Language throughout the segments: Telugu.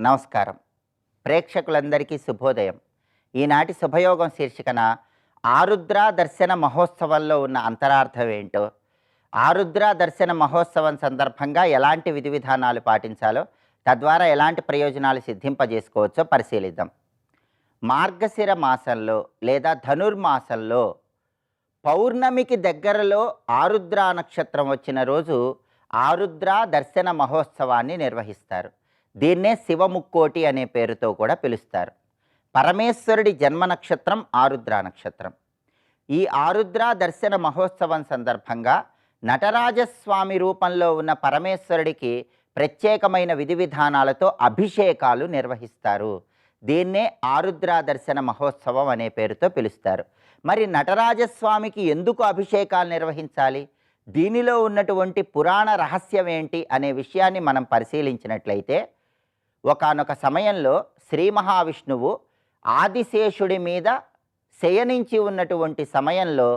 నమస్కారం. ప్రేక్షకులందరికీ శుభోదయం. ఈనాటి శుభయోగం శీర్షికన ఆరుద్ర దర్శన మహోత్సవంలో ఉన్న అంతరార్థం ఏంటో, ఆరుద్ర దర్శన మహోత్సవం సందర్భంగా ఎలాంటి విధి విధానాలు పాటించాలో, తద్వారా ఎలాంటి ప్రయోజనాలు సిద్ధింపజేసుకోవచ్చో పరిశీలిద్దాం. మార్గశిర మాసంలో లేదా ధనుర్మాసంలో పౌర్ణమికి దగ్గరలో ఆరుద్ర నక్షత్రం వచ్చిన రోజు ఆరుద్ర దర్శన మహోత్సవాన్ని నిర్వహిస్తారు. దీన్నే శివముక్కోటి అనే పేరుతో కూడా పిలుస్తారు. పరమేశ్వరుడి జన్మ నక్షత్రం ఆరుద్ర నక్షత్రం. ఈ ఆరుద్ర దర్శన మహోత్సవం సందర్భంగా నటరాజస్వామి రూపంలో ఉన్న పరమేశ్వరుడికి ప్రత్యేకమైన విధి విధానాలతో అభిషేకాలు నిర్వహిస్తారు. దీన్నే ఆరుద్ర దర్శన మహోత్సవం అనే పేరుతో పిలుస్తారు. మరి నటరాజస్వామికి ఎందుకు అభిషేకాలు నిర్వహించాలి, దీనిలో ఉన్నటువంటి పురాణ రహస్యం ఏంటి అనే విషయాన్ని మనం పరిశీలించినట్లయితే, ఒకానొక సమయంలో శ్రీ మహావిష్ణువు ఆదిశేషుడి మీద శయనించి ఉన్నటువంటి సమయంలో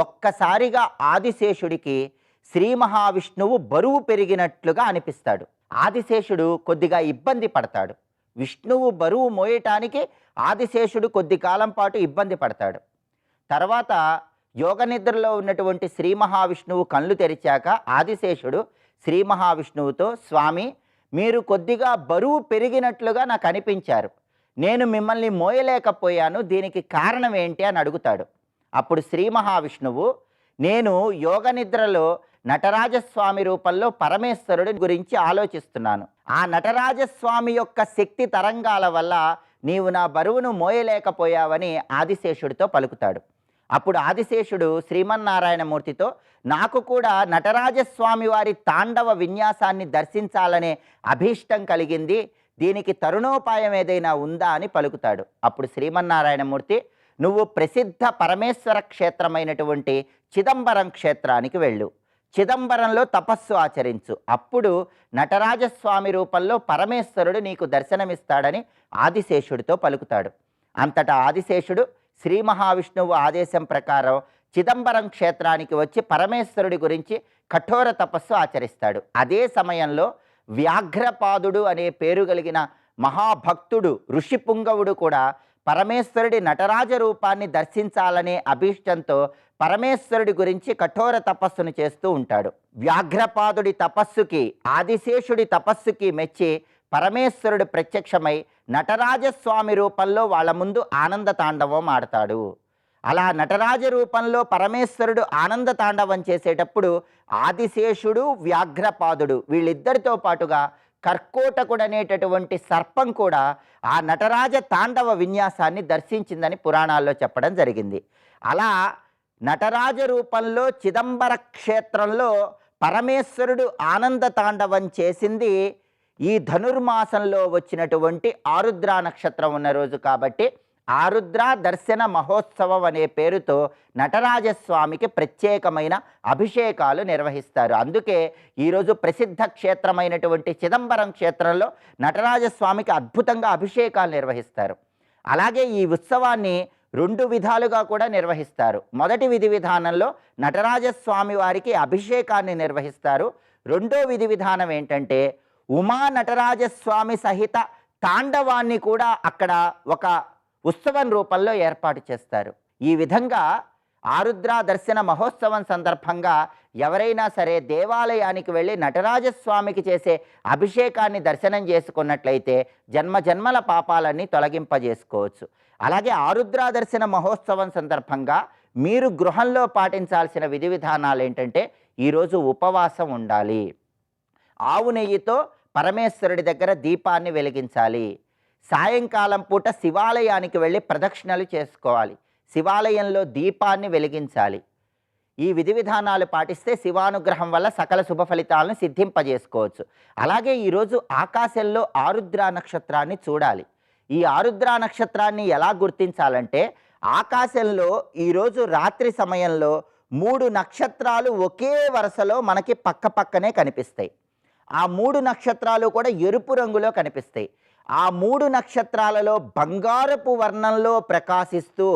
ఒక్కసారిగా ఆదిశేషుడికి శ్రీ మహావిష్ణువు బరువు పెరిగినట్లుగా అనిపిస్తాడు. ఆదిశేషుడు కొద్దిగా ఇబ్బంది పడతాడు. విష్ణువు బరువు మోయటానికి ఆదిశేషుడు కొద్ది కాలం పాటు ఇబ్బంది పడతాడు. తర్వాత యోగ నిద్రలో ఉన్నటువంటి శ్రీ మహావిష్ణువు కళ్ళు తెరిచాక ఆదిశేషుడు శ్రీ మహావిష్ణువుతో, స్వామి, మీరు కొద్దిగా బరువు పెరిగినట్లుగా నాకు అనిపించారు, నేను మిమ్మల్ని మోయలేకపోయాను, దీనికి కారణం ఏంటి అని అడుగుతాడు. అప్పుడు శ్రీ మహావిష్ణువు, నేను యోగ నిద్రలో నటరాజస్వామి రూపంలో పరమేశ్వరుడి గురించి ఆలోచిస్తున్నాను. ఆ నటరాజస్వామి యొక్క శక్తి తరంగాల వల్ల నీవు నా బరువును మోయలేకపోయావని ఆదిశేషుడితో పలుకుతాడు. అప్పుడు ఆదిశేషుడు శ్రీమన్నారాయణమూర్తితో, నాకు కూడా నటరాజస్వామి వారి తాండవ విన్యాసాన్ని దర్శించాలనే అభీష్టం కలిగింది, దీనికి తరుణోపాయం ఏదైనా ఉందా అని పలుకుతాడు. అప్పుడు శ్రీమన్నారాయణమూర్తి, నువ్వు ప్రసిద్ధ పరమేశ్వర క్షేత్రమైనటువంటి చిదంబరం క్షేత్రానికి వెళ్ళు, చిదంబరంలో తపస్సు ఆచరించు, అప్పుడు నటరాజస్వామి రూపంలో పరమేశ్వరుడు నీకు దర్శనమిస్తాడని ఆదిశేషుడితో పలుకుతాడు. అంతటా ఆదిశేషుడు శ్రీ మహావిష్ణువు ఆదేశం ప్రకారం చిదంబరం క్షేత్రానికి వచ్చి పరమేశ్వరుడి గురించి కఠోర తపస్సు ఆచరిస్తాడు. అదే సమయంలో వ్యాఘ్రపాదుడు అనే పేరు కలిగిన మహాభక్తుడు ఋషిపుంగవుడు కూడా పరమేశ్వరుడి నటరాజ రూపాన్ని దర్శించాలనే అభీష్టంతో పరమేశ్వరుడి గురించి కఠోర తపస్సును చేస్తూ ఉంటాడు. వ్యాఘ్రపాదుడి తపస్సుకి, ఆదిశేషుడి తపస్సుకి మెచ్చి పరమేశ్వరుడు ప్రత్యక్షమై నటరాజస్వామి రూపంలో వాళ్ళ ముందు ఆనంద తాండవం ఆడతాడు. అలా నటరాజ రూపంలో పరమేశ్వరుడు ఆనంద తాండవం చేసేటప్పుడు ఆదిశేషుడు, వ్యాఘ్రపాదుడు వీళ్ళిద్దరితో పాటుగా కర్కోటకుడు అనేటటువంటి సర్పం కూడా ఆ నటరాజ తాండవ విన్యాసాన్ని దర్శించిందని పురాణాల్లో చెప్పడం జరిగింది. అలా నటరాజ రూపంలో చిదంబర క్షేత్రంలో పరమేశ్వరుడు ఆనంద తాండవం చేసింది ఈ ధనుర్మాసంలో వచ్చినటువంటి ఆరుద్ర నక్షత్రం ఉన్న రోజు కాబట్టి ఆరుద్ర దర్శన మహోత్సవం అనే పేరుతో నటరాజస్వామికి ప్రత్యేకమైన అభిషేకాలు నిర్వహిస్తారు. అందుకే ఈరోజు ప్రసిద్ధ క్షేత్రమైనటువంటి చిదంబరం క్షేత్రంలో నటరాజస్వామికి అద్భుతంగా అభిషేకాలు నిర్వహిస్తారు. అలాగే ఈ ఉత్సవాన్ని రెండు విధాలుగా కూడా నిర్వహిస్తారు. మొదటి విధి విధానంలో నటరాజస్వామి వారికి అభిషేకాన్ని నిర్వహిస్తారు. రెండో విధి విధానం ఏంటంటే ఉమా నటరాజస్వామి సహిత తాండవాన్ని కూడా అక్కడ ఒక ఉత్సవం రూపంలో ఏర్పాటు చేస్తారు. ఈ విధంగా ఆరుద్ర దర్శన మహోత్సవం సందర్భంగా ఎవరైనా సరే దేవాలయానికి వెళ్ళి నటరాజస్వామికి చేసే అభిషేకాన్ని దర్శనం చేసుకున్నట్లయితే జన్మజన్మల పాపాలన్నీ తొలగింపజేసుకోవచ్చు. అలాగే ఆరుద్ర దర్శన మహోత్సవం సందర్భంగా మీరు గృహంలో పాటించాల్సిన విధి విధానాలు ఏంటంటే, ఈరోజు ఉపవాసం ఉండాలి, ఆవు నెయ్యితో పరమేశ్వరుడి దగ్గర దీపాన్ని వెలిగించాలి, సాయంకాలం పూట శివాలయానికి వెళ్ళి ప్రదక్షిణలు చేసుకోవాలి, శివాలయంలో దీపాన్ని వెలిగించాలి. ఈ విధి విధానాలు పాటిస్తే శివానుగ్రహం వల్ల సకల శుభ ఫలితాలను సిద్ధింపజేసుకోవచ్చు. అలాగే ఈరోజు ఆకాశంలో ఆరుద్ర నక్షత్రాన్ని చూడాలి. ఈ ఆరుద్ర నక్షత్రాన్ని ఎలా గుర్తించాలంటే, ఆకాశంలో ఈరోజు రాత్రి సమయంలో 3 నక్షత్రాలు ఒకే వరుసలో మనకి పక్క పక్కనే కనిపిస్తాయి. ఆ 3 నక్షత్రాలు కూడా ఎరుపు రంగులో కనిపిస్తాయి. ఆ 3 నక్షత్రాలలో బంగారపు వర్ణంలో ప్రకాశిస్తూ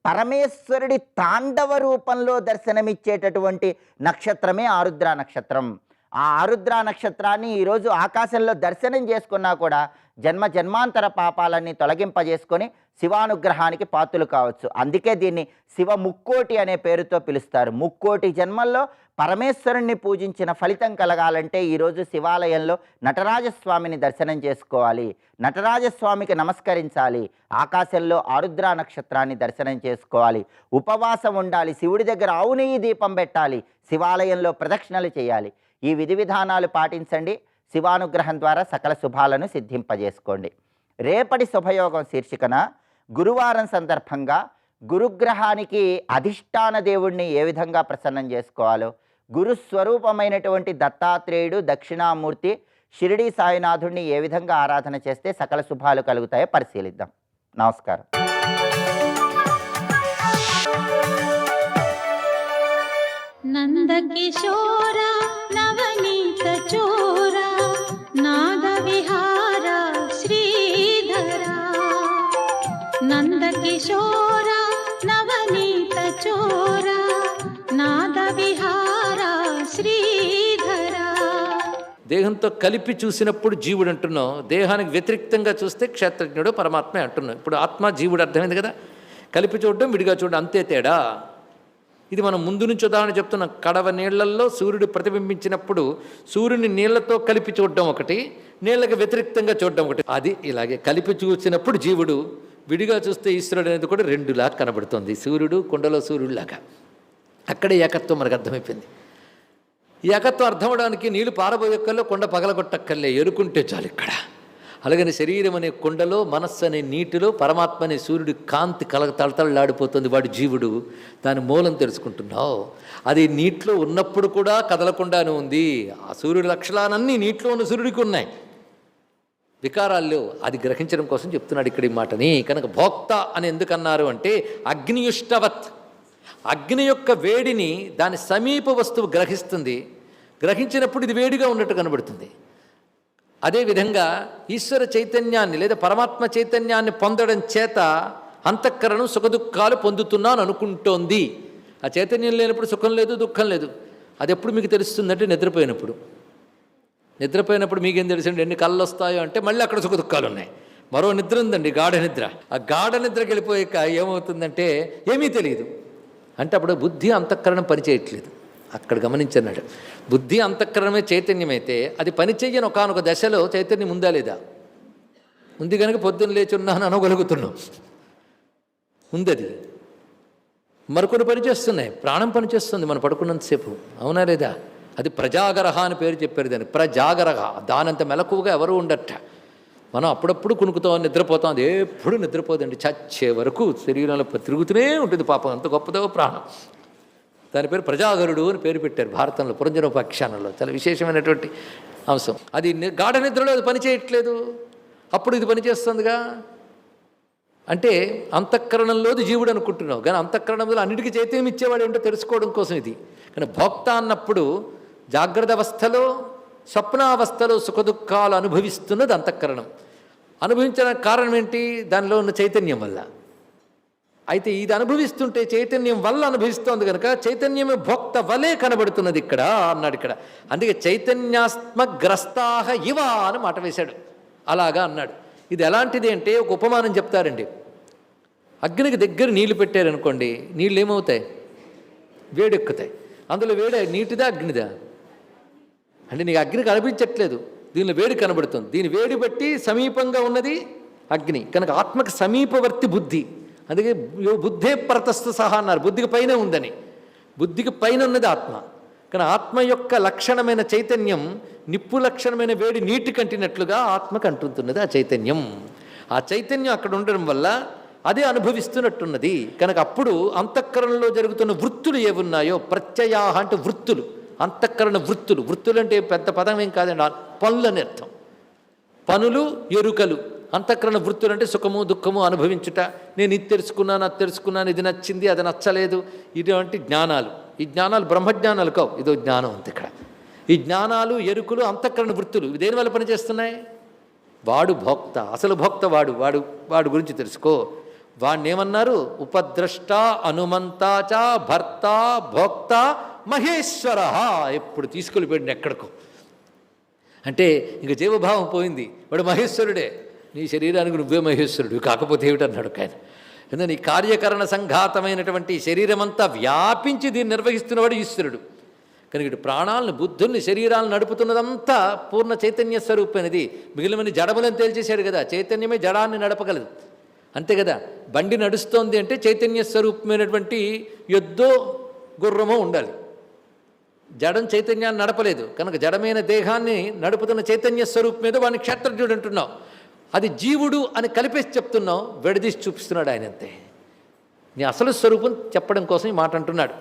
పరమేశ్వరుడి తాండవ రూపంలో దర్శనమిచ్చేటటువంటి నక్షత్రమే ఆరుద్ర నక్షత్రం. ఆ ఆరుద్ర నక్షత్రాన్ని ఈరోజు ఆకాశంలో దర్శనం చేసుకున్నా కూడా జన్మ జన్మాంతర పాపాలన్నీ తొలగింపజేసుకొని శివానుగ్రహానికి పాత్రలు కావచ్చు. అందుకే దీన్ని శివ ముక్కోటి అనే పేరుతో పిలుస్తారు. ముక్కోటి జన్మల్లో పరమేశ్వరుణ్ణి పూజించిన ఫలితం కలగాలంటే ఈరోజు శివాలయంలో నటరాజస్వామిని దర్శనం చేసుకోవాలి, నటరాజస్వామికి నమస్కరించాలి, ఆకాశంలో ఆరుద్ర నక్షత్రాన్ని దర్శనం చేసుకోవాలి, ఉపవాసం ఉండాలి, శివుడి దగ్గర ఆవు నెయ్యి దీపం పెట్టాలి, శివాలయంలో ప్రదక్షిణలు చేయాలి. ఈ విధి విధానాలు పాటించండి. శివానుగ్రహం ద్వారా సకల శుభాలను సిద్ధింపజేసుకోండి. రేపటి శుభయోగం శీర్షికన గురువారం సందర్భంగా గురుగ్రహానికి అధిష్టాన దేవుణ్ణి ఏ విధంగా ప్రసన్నం చేసుకోవాలో, గురుస్వరూపమైనటువంటి దత్తాత్రేయుడు దక్షిణామూర్తి షిరిడీ సాయినాథుడిని ఏ విధంగా ఆరాధన చేస్తే సకల శుభాలు కలుగుతాయో పరిశీలిద్దాం. నమస్కారం. నందకిశోర నవనీత చోర నాద విహార శ్రీధర, నందకిశోర నవనీత చోర నాద విహార శ్రీధర. దేహంతో కలిపి చూసినప్పుడు జీవుడు అంటున్నాం, దేహానికి వ్యతిరేక్తంగా చూస్తే క్షేత్రజ్ఞుడు పరమాత్మే అంటున్నాం. ఇప్పుడు ఆత్మ జీవుడు అర్థమైంది కదా. కలిపి చూడడం విడిగా చూడడం అంతే తేడా. ఇది మనం ముందు నుంచి ఉదాహరణ చెప్తున్నాం. కడవ నీళ్లల్లో సూర్యుడు ప్రతిబింబించినప్పుడు సూర్యుని నీళ్లతో కలిపి చూడడం ఒకటి, నీళ్లకు వ్యతిరేక్తంగా చూడడం ఒకటి. అది ఇలాగే కలిపి చూసినప్పుడు జీవుడు, విడిగా చూస్తే ఈశ్వరుడు అనేది కూడా రెండులా కనబడుతుంది. సూర్యుడు కుండలో సూర్యుడిలాగా. అక్కడే ఏకత్వం మనకు అర్థమైపోయింది. ఈ ఏకత్వం అర్థం అవడానికి నీళ్లు పారబోయక్కర్లో, కొండ పగలగొట్టక్కర్లే, ఎరుకుంటే చాలు. ఇక్కడ అలాగని శరీరం అనే కుండలో, మనస్సు అనే నీటిలో పరమాత్మ అనే సూర్యుడి కాంతి తళతళలాడిపోతుంది. వాడు జీవుడు. దాని మూలం తెలుసుకుంటున్నావు. అది నీటిలో ఉన్నప్పుడు కూడా కదలకుండానే ఉంది. ఆ సూర్యుడి లక్షణాలన్నీ నీటిలో ఉన్న సూర్యుడికి ఉన్నాయి, వికారాల్లో. అది గ్రహించడం కోసం చెప్తున్నాడు ఇక్కడ ఈ మాటని. కనుక భోక్త అని ఎందుకన్నారు అంటే, అగ్నియుష్టవత్, అగ్ని యొక్క వేడిని దాని సమీప వస్తువు గ్రహిస్తుంది. గ్రహించినప్పుడు ఇది వేడిగా ఉన్నట్టు కనబడుతుంది. అదేవిధంగా ఈశ్వర చైతన్యాన్ని లేదా పరమాత్మ చైతన్యాన్ని పొందడం చేత అంతఃకరణం సుఖదుఖాలు పొందుతున్నాను అనుకుంటోంది. ఆ చైతన్యం లేనప్పుడు సుఖం లేదు, దుఃఖం లేదు. అది ఎప్పుడు మీకు తెలుస్తుందంటే నిద్రపోయినప్పుడు. నిద్రపోయినప్పుడు మీకేం తెలుసండి, ఎన్ని కళ్ళు వస్తాయో అంటే మళ్ళీ అక్కడ సుఖదుఖాలు ఉన్నాయి. మరో నిద్ర ఉందండి, గాఢ నిద్ర. ఆ గాఢ నిద్రకి వెళ్ళిపోయాక ఏమవుతుందంటే ఏమీ తెలియదు. అంటే అప్పుడు బుద్ధి అంతఃకరణం పనిచేయట్లేదు. అక్కడ గమనించన్నాడు. బుద్ధి అంతఃకరణమే చైతన్యమైతే అది పనిచేయని ఒకానొక దశలో చైతన్యం ఉందా లేదా? ఉంది కనుక పొద్దున్న లేచి ఉన్నాను అనగలుగుతున్నాం. ఉంది. అది మరికొన్ని పనిచేస్తున్నాయి. ప్రాణం పనిచేస్తుంది మనం పడుకున్నంతసేపు, అవునా లేదా? అది ప్రజాగరహ అని పేరు చెప్పారు దాన్ని. ప్రజాగరహ. దానంత మెలకువగా ఎవరు ఉండట. మనం అప్పుడప్పుడు కునుకుతాం, నిద్రపోతాం. అది ఎప్పుడు నిద్రపోదండి. చచ్చే వరకు శరీరంలో తిరుగుతూనే ఉంటుంది. పాపం అంత గొప్పదో ప్రాణం. దాని పేరు ప్రజాగరుడు అని పేరు పెట్టారు భారతంలో, పురంజనోపాఖ్యానంలో. చాలా విశేషమైనటువంటి అంశం. అది గాఢ నిద్రలో అది పనిచేయట్లేదు, అప్పుడు ఇది పనిచేస్తుందిగా. అంటే అంతఃకరణంలోది జీవుడు అనుకుంటున్నావు, కానీ అంతఃకరణంలో అన్నిటికీ చైతన్యం ఇచ్చేవాడు ఏంటో తెలుసుకోవడం కోసం ఇది. కానీ భోక్త అన్నప్పుడు జాగ్రత్త అవస్థలో, స్వప్నావస్థలో సుఖదుఖాలు అనుభవిస్తున్నది అంతఃకరణం. అనుభవించడానికి కారణం ఏంటి? దానిలో ఉన్న చైతన్యం వల్ల. అయితే ఇది అనుభవిస్తుంటే చైతన్యం వల్ల అనుభవిస్తోంది కనుక చైతన్యమే భోక్త వలే కనబడుతున్నది ఇక్కడ అన్నాడు. ఇక్కడ అందుకే చైతన్యాత్మగ్రస్తాహ ఇవ అని మాట వేశాడు. అలాగా అన్నాడు. ఇది ఎలాంటిది అంటే ఒక ఉపమానం చెప్తారండి. అగ్నికి దగ్గర నీళ్లు పెట్టారనుకోండి, నీళ్ళు ఏమవుతాయి? వేడెక్కుతాయి. అందులో వేడే నీటిదా అగ్నిదా? అంటే నీకు అగ్ని కనిపించట్లేదు, దీనిలో వేడి కనబడుతుంది. దీని వేడి బట్టి సమీపంగా ఉన్నది అగ్ని. కనుక ఆత్మకు సమీపవర్తి బుద్ధి. అందుకే బుద్ధే పరతస్థ సహా అన్నారు. బుద్ధికి పైన ఉందని. బుద్ధికి పైన ఉన్నది ఆత్మ. కానీ ఆత్మ యొక్క లక్షణమైన చైతన్యం, నిప్పు లక్షణమైన వేడి నీటి కంటినట్లుగా ఆత్మకు అంటుతున్నది ఆ చైతన్యం. ఆ చైతన్యం అక్కడ ఉండడం వల్ల అదే అనుభవిస్తున్నట్టున్నది. కనుక అప్పుడు అంతఃకరణలో జరుగుతున్న వృత్తులు ఏవున్నాయో, ప్రత్యయాహ అంటే వృత్తులు, అంతఃకరణ వృత్తులు. వృత్తులు అంటే పెద్ద పదం ఏం కాదండి, పనులు అని అర్థం. పనులు, ఎరుకలు. అంతఃకరణ వృత్తులు అంటే సుఖము దుఃఖము అనుభవించుట. నేను ఇది తెలుసుకున్నాను, అది తెలుసుకున్నాను, ఇది నచ్చింది, అది నచ్చలేదు, ఇటువంటి జ్ఞానాలు. ఈ జ్ఞానాలు బ్రహ్మజ్ఞానాలు కావు, ఇదో జ్ఞానం అంతే ఇక్కడ. ఈ జ్ఞానాలు, ఎరుకులు, అంతఃకరణ వృత్తులు ఇవి దేనివల్ల పనిచేస్తున్నాయి? వాడు భోక్త, అసలు భోక్త వాడు. వాడు గురించి తెలుసుకో. వాడిని ఏమన్నారు? ఉపద్రష్ట, అనుమంతాచ, భర్త, భోక్త, మహేశ్వర ఎప్పుడు తీసుకెళ్ళిపోయాడు ఎక్కడికో. అంటే ఇంక జీవభావం పోయింది, వాడు మహేశ్వరుడే. నీ శరీరానికి నువ్వే మహేశ్వరుడు, కాకపోతే ఏమిటన్నాడు ఆయన. ఎందుకంటే ఈ కార్యకరణ సంఘాతమైనటువంటి శరీరమంతా వ్యాపించి దీన్ని నిర్వహిస్తున్నవాడు ఈశ్వరుడు. కనుక ఇటు ప్రాణాలను, బుద్ధుల్ని, శరీరాలను నడుపుతున్నదంతా పూర్ణ చైతన్య స్వరూపమైనది. మిగిలిన జడములను తేల్చేశాడు కదా, చైతన్యమే జడాన్ని నడపగలదు, అంతే కదా. బండి నడుస్తోంది అంటే చైతన్య స్వరూపమైనటువంటి ఎద్దో గుర్రమో ఉండాలి. జడం చైతన్యాన్ని నడపలేదు కనుక జడమైన దేహాన్ని నడుపుతున్న చైతన్య స్వరూపం మీద వాడిని క్షేత్రజ్ఞుడు అంటున్నావు. అది జీవుడు అని కలిపేసి చెప్తున్నావు, విడదీసి చూపిస్తున్నాడు ఆయన. అంతే, నీ అసలు స్వరూపం చెప్పడం కోసం ఈ మాట అంటున్నాడు.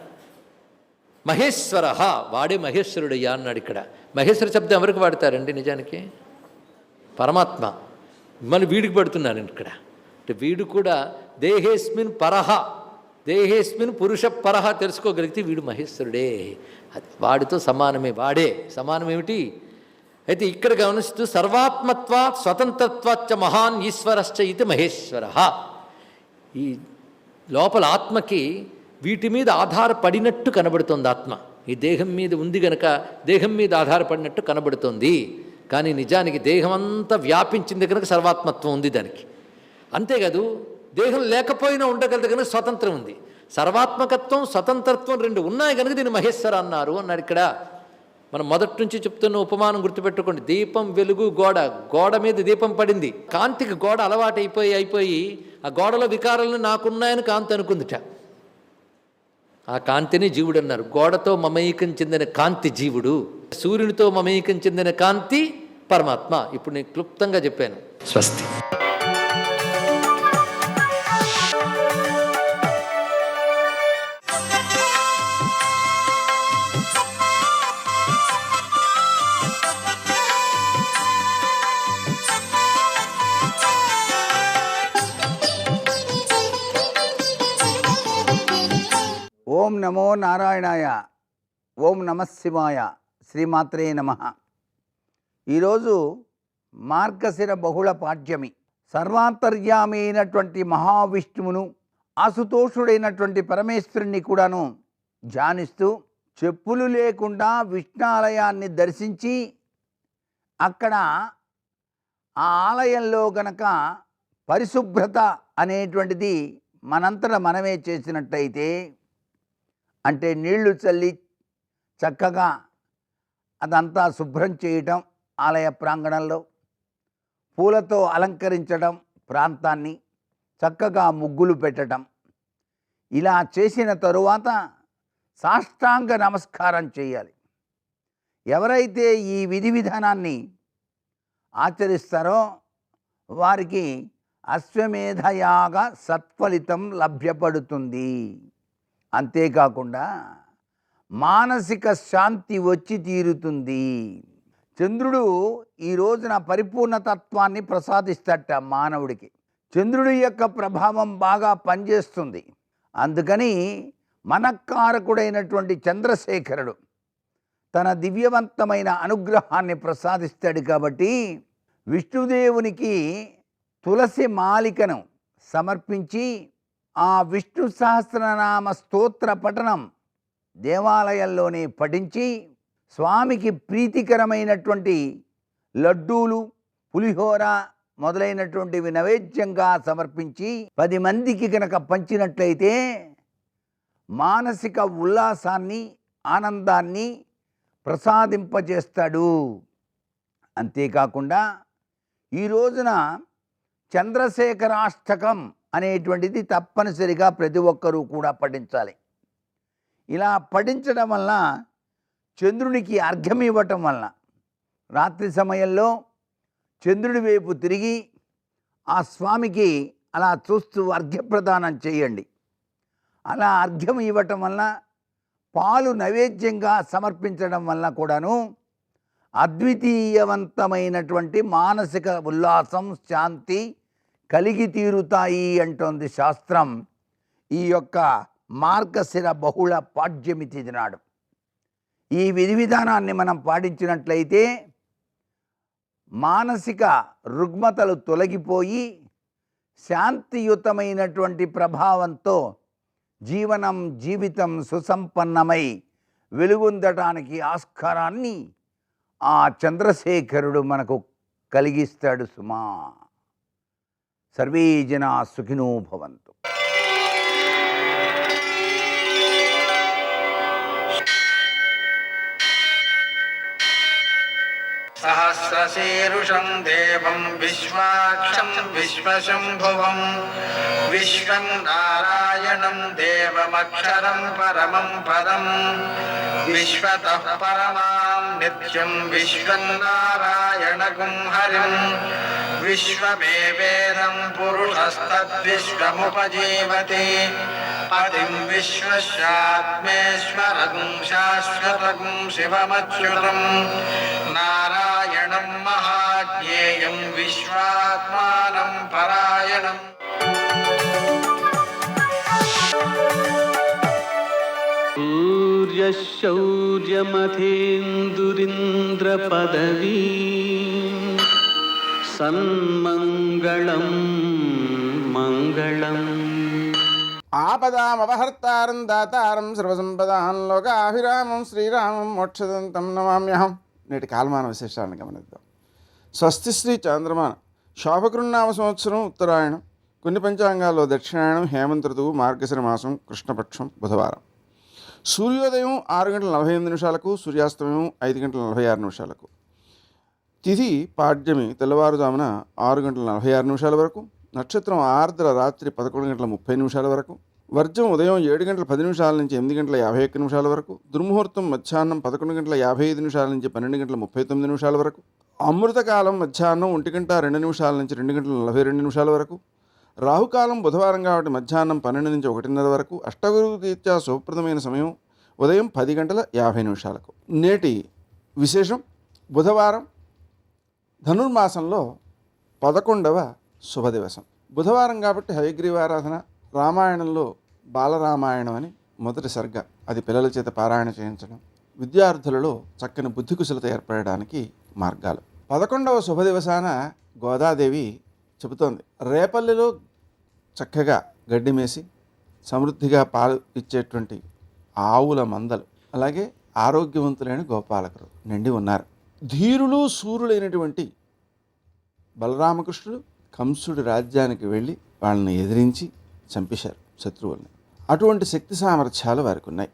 మహేశ్వర, వాడే మహేశ్వరుడయ్యా అన్నాడు. ఇక్కడ మహేశ్వర శబ్దం ఎవరికి వాడతారండి? నిజానికి పరమాత్మ. మళ్ళీ వీడికి పడుతున్నాను ఇక్కడ. అంటే వీడు కూడా దేహేస్మిన్ పరహ, దేహేస్మిన్ పురుష పరహ తెలుసుకోగలిగితే వీడు మహేశ్వరుడే. అది వాడితో సమానమే, వాడే సమానం. ఏమిటి అయితే ఇక్కడ గమనిస్తూ సర్వాత్మత్వ స్వతంత్రత్వాచ్చ మహాన్ ఈశ్వరశ్చ ఇది మహేశ్వర. ఈ లోపల ఆత్మకి వీటి మీద ఆధారపడినట్టు కనబడుతోంది. ఆత్మ ఈ దేహం మీద ఉంది గనక దేహం మీద ఆధారపడినట్టు కనబడుతోంది. కానీ నిజానికి దేహం అంతా వ్యాపించింది కనుక సర్వాత్మత్వం ఉంది దానికి. అంతేకాదు దేహం లేకపోయినా ఉండగలదు కనుక స్వతంత్రం ఉంది. సర్వాత్మకత్వం, స్వతంత్రత్వం రెండు ఉన్నాయి కనుక దీన్ని మహేశ్వర అన్నారు అన్నాడు. ఇక్కడ మనం మొదటి నుంచి చెప్తున్న ఉపమానం గుర్తుపెట్టుకోండి. దీపం వెలుగు, గోడ, గోడ మీద దీపం పడింది, కాంతికి గోడ అలవాటు అయిపోయి ఆ గోడలో వికారాలను నాకున్నాయని కాంతి అనుకుందిట. ఆ కాంతిని జీవుడు అన్నారు. గోడతో మమేకం చెందిన కాంతి జీవుడు, సూర్యునితో మమేకం చెందిన కాంతి పరమాత్మ. ఇప్పుడు నేను క్లుప్తంగా చెప్పాను. స్వస్తి. ఓం నమో నారాయణాయ, ఓం నమః శివాయ, శ్రీమాత్రే నమః. ఈరోజు మార్గశిర బహుళ పాడ్యమి. సర్వాంతర్యామి అయినటువంటి మహావిష్ణువును, ఆశుతోషుడైనటువంటి పరమేశ్వరుని కూడాను ధ్యానిస్తూ చెప్పులు లేకుండా విష్ణాలయాన్ని దర్శించి అక్కడ ఆ ఆలయంలో గనక పరిశుభ్రత అనేటువంటిది మనంతట మనమే చేసినట్టయితే, అంటే నీళ్లు చల్లి చక్కగా అదంతా శుభ్రం చేయటం, ఆలయ ప్రాంగణంలో పూలతో అలంకరించడం, ప్రాంతాన్ని చక్కగా ముగ్గులు పెట్టడం, ఇలా చేసిన తరువాత సాష్టాంగ నమస్కారం చేయాలి. ఎవరైతే ఈ విధి విధానాన్ని ఆచరిస్తారో వారికి అశ్వమేధయాగ సత్ఫలితం లభ్యపడుతుంది. అంతేకాకుండా మానసిక శాంతి వచ్చి తీరుతుంది. చంద్రుడు ఈ రోజున పరిపూర్ణతత్వాన్ని ప్రసాదిస్తట మానవుడికి. చంద్రుడి యొక్క ప్రభావం బాగా పనిచేస్తుంది. అందుకని మనకారకుడైనటువంటి చంద్రశేఖరుడు తన దివ్యవంతమైన అనుగ్రహాన్ని ప్రసాదిస్తాడు. కాబట్టి విష్ణుదేవునికి తులసి మాలికను సమర్పించి ఆ విష్ణు సహస్రనామ స్తోత్ర పఠనం దేవాలయంలోనే పఠించి స్వామికి ప్రీతికరమైనటువంటి లడ్డూలు, పులిహోర మొదలైనటువంటివి నైవేద్యంగా సమర్పించి 10 మందికి కనుక పంచినట్లయితే మానసిక ఉల్లాసాన్ని, ఆనందాన్ని ప్రసాదింపజేస్తాడు. అంతేకాకుండా ఈ రోజున చంద్రశేఖరాష్టకం అనేటువంటిది తప్పనిసరిగా ప్రతి ఒక్కరూ కూడా పఠించాలి. ఇలా పఠించడం వల్ల, చంద్రునికి అర్ఘ్యం ఇవ్వటం వల్ల, రాత్రి సమయంలో చంద్రుడి వైపు తిరిగి ఆ స్వామికి అలా చూస్తూ అర్ఘ్యప్రదానం చేయండి. అలా అర్ఘ్యం ఇవ్వటం వల్ల, పాలు నైవేద్యంగా సమర్పించడం వల్ల కూడాను అద్వితీయవంతమైనటువంటి మానసిక ఉల్లాసం, శాంతి కలిగి తీరుతాయి అంటోంది శాస్త్రం. ఈ యొక్క మార్గశిర బహుళ పాడ్యమి తిథి నాడు ఈ విధి విధానాన్ని మనం పాటించినట్లయితే మానసిక రుగ్మతలు తొలగిపోయి శాంతియుతమైనటువంటి ప్రభావంతో జీవితం సుసంపన్నమై వెలుగొందటానికి ఆస్కారాన్ని ఆ చంద్రశేఖరుడు మనకు కలిగిస్తాడు సుమా. సర్వే జనా సుఖినో భవంతు. సహస్రశీరుషం దేవం విశ్వాక్షం విశ్వశంభువం విశ్వం నారాయణం దేవమక్షరం పరమం పదం విశ్వతః పరమాం నిత్యం విశ్వం నారాయణగుం హరిం విశ్వమేవేదం పురుషస్తద్విశ్వముపజీవతి పదిం విశ్వస్యాత్మేశ్వరం శాశ్వతం శివమచ్యుతం నారాయణం మహాజ్ఞేయం విశ్వాత్మానం పరాయణం. సూర్యశౌర్యమథేందురింద్రపదవీ సన్మంగళం మంగళం. ఆపదామపహర్తారం దాతారం సర్వసంపదాం లోకాభిరామం శ్రీరామం మోక్షదంతం నమామ్యహం. నేటి కాలమాన విశేషాలను గమనిద్దాం. స్వస్తి శ్రీ చాంద్రమాన శోభకృన్నామ సంవత్సరం ఉత్తరాయణం, కొన్ని పంచాంగాల్లో దక్షిణాయనం, హేమంత ఋతువు, మార్గశిర మాసం, కృష్ణపక్షం, బుధవారం. సూర్యోదయం 6:48, సూర్యాస్తమయం 5:46. తిథి పాడ్యమి తెల్లవారుజామున 6:46 వరకు, నక్షత్రం ఆర్ద్ర రాత్రి 11:30 వరకు, వర్జం ఉదయం 7:10 నుంచి 8:51 వరకు, దుర్ముహూర్తం మధ్యాహ్నం 11:55 నుంచి 12:39 వరకు, అమృతకాలం మధ్యాహ్నం 1:02 నుంచి 2:42 వరకు, రాహుకాలం బుధవారం కాబట్టి మధ్యాహ్నం 12 నుంచి 1:30 వరకు, అష్టగురు రీత్యా శుభప్రదమైన సమయం ఉదయం 10:50. నేటి విశేషం బుధవారం, ధనుర్మాసంలో 11వ శుభదివసం. బుధవారం కాబట్టి హయగ్రీవారాధన, రామాయణంలో బాలరామాయణం అని మొదటి సర్గ, అది పిల్లల చేత పారాయణ చేయించడం, విద్యార్థులలో చక్కని బుద్ధి కుశలత ఏర్పడడానికి మార్గాలు. 11వ శుభదివసాన గోదాదేవి చెబుతోంది, రేపల్లెలో చక్కగా గడ్డి మేసి సమృద్ధిగా పాలు ఇచ్చేటువంటి ఆవుల మందలు, అలాగే ఆరోగ్యవంతులైన గోపాలకులు నిండి ఉన్నారు. ధీరులు శూరులైనటువంటి బలరామకృష్ణుడు కంసుడి రాజ్యానికి వెళ్ళి వాళ్ళని ఎదిరించి చంపేశారు శత్రువుల్ని. అటువంటి శక్తి సామర్థ్యాలు వారికి ఉన్నాయి.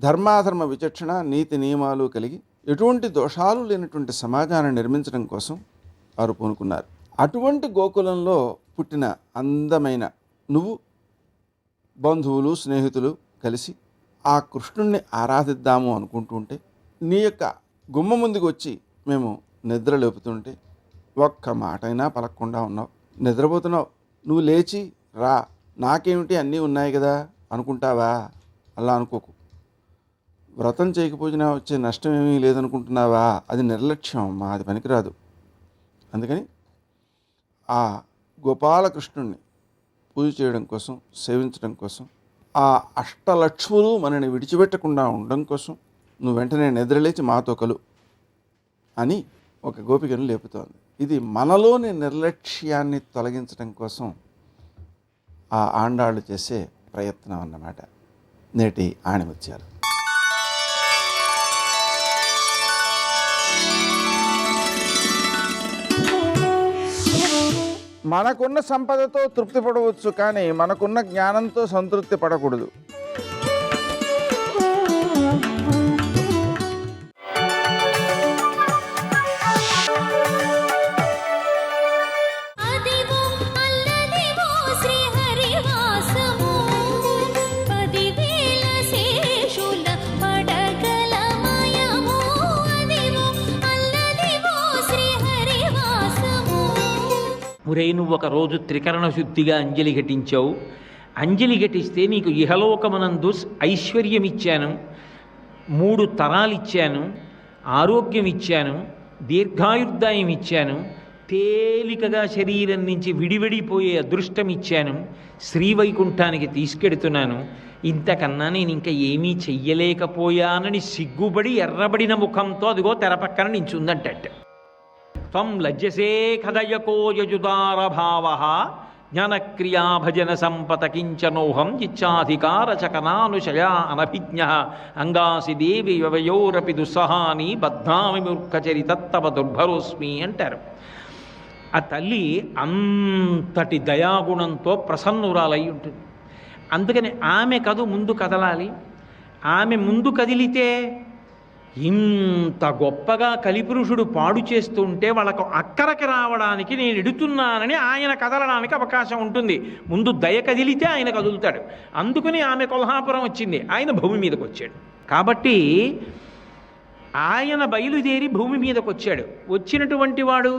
ధర్మాధర్మ విచక్షణ, నీతి నియమాలు కలిగి ఎటువంటి దోషాలు లేనటువంటి సమాజాన్ని నిర్మించడం కోసం వారు పూనుకున్నారు. అటువంటి గోకులంలో పుట్టిన అందమైన నువ్వు బంధువులు స్నేహితులు కలిసి ఆ కృష్ణుణ్ణి ఆరాధిద్దాము అనుకుంటుంటే, నీ యొక్క గుమ్మ ముందుకు వచ్చి మేము నిద్ర లేపుతుంటే ఒక్క మాటైనా పలకకుండా ఉన్నావు. నిద్రపోతున్నావు, నువ్వు లేచి రా, నాకేమిటి అన్నీ ఉన్నాయి కదా అనుకుంటావా? అలా అనుకోకు. వ్రతం చేయకపోయినా వచ్చే నష్టం ఏమీ లేదనుకుంటున్నావా? అది నిర్లక్ష్యం అమ్మా, అది పనికిరాదు. అందుకని ఆ గోపాలకృష్ణుణ్ణి పూజ చేయడం కోసం, సేవించడం కోసం, ఆ అష్టలక్ష్ములు మనని విడిచిపెట్టకుండా ఉండడం కోసం నువ్వు వెంటనే నిద్రలేచి మాతో కలు అని ఒక గోపికను లేపుతోంది. ఇది మనలోని నిర్లక్ష్యాన్ని తొలగించడం కోసం ఆ ఆండాళ్ళు చేసే ప్రయత్నం అన్నమాట. నేటి ఆణిముత్యాలు. మనకున్న సంపదతో తృప్తి పడవచ్చు, కానీ మనకున్న జ్ఞానంతో సంతృప్తి పడకూడదు. అదివో అల్లదివో శ్రీహరివాసము 10,000 శేషుల పడగలమయము. అదివో అల్లదివో శ్రీహరివాసము. ఒరే, నువ్వు ఒక రోజు త్రికరణ శుద్ధిగా అంజలి ఘటించావు. అంజలి ఘటిస్తే నీకు ఇహలోకమనందు ఐశ్వర్యం ఇచ్చాను, 3 తరాలు ఇచ్చాను, ఆరోగ్యం ఇచ్చాను, దీర్ఘాయుర్దాయం ఇచ్చాను, తేలికగా శరీరం నుంచి విడివిడిపోయే అదృష్టం ఇచ్చాను, శ్రీవైకుంఠానికి తీసుకెడుతున్నాను. ఇంతకన్నా నేను ఇంకా ఏమీ చెయ్యలేకపోయానని సిగ్గుబడి ఎర్రబడిన ముఖంతో అదిగో తెర పక్కన నించుందంట. త్వం లజ్జసే ఖదయకో యజుదార భావ జ్ఞానక్రియాభజన సంపత కించనోహం ఇచ్చాధికార చకనానుశయా అనభిజ్ఞ అంగాసి దేవి వ్యవయోరపి దుస్సహాని బధ్నామి మూర్ఖచరితత్తవ దుర్భరోస్మి అంటారు. ఆ తల్లి అంతటి దయాగుణంతో ప్రసన్నురాలై ఉంటుంది. అందుకని ఆమె ముందు కదలాలి. ఆమె ముందు కదిలితే ఇంత గొప్పగా కలిపురుషుడు పాడు చేస్తుంటే వాళ్ళకు అక్కరకి రావడానికి నేను ఎడుతున్నానని ఆయన కదలడానికి అవకాశం ఉంటుంది. ముందు దయ కదిలితే ఆయన కదులుతాడు. అందుకని ఆమె కొల్హాపురం వచ్చింది, ఆయన భూమి మీదకి వచ్చాడు. కాబట్టి ఆయన బయలుదేరి భూమి మీదకి వచ్చాడు. వచ్చినటువంటి వాడు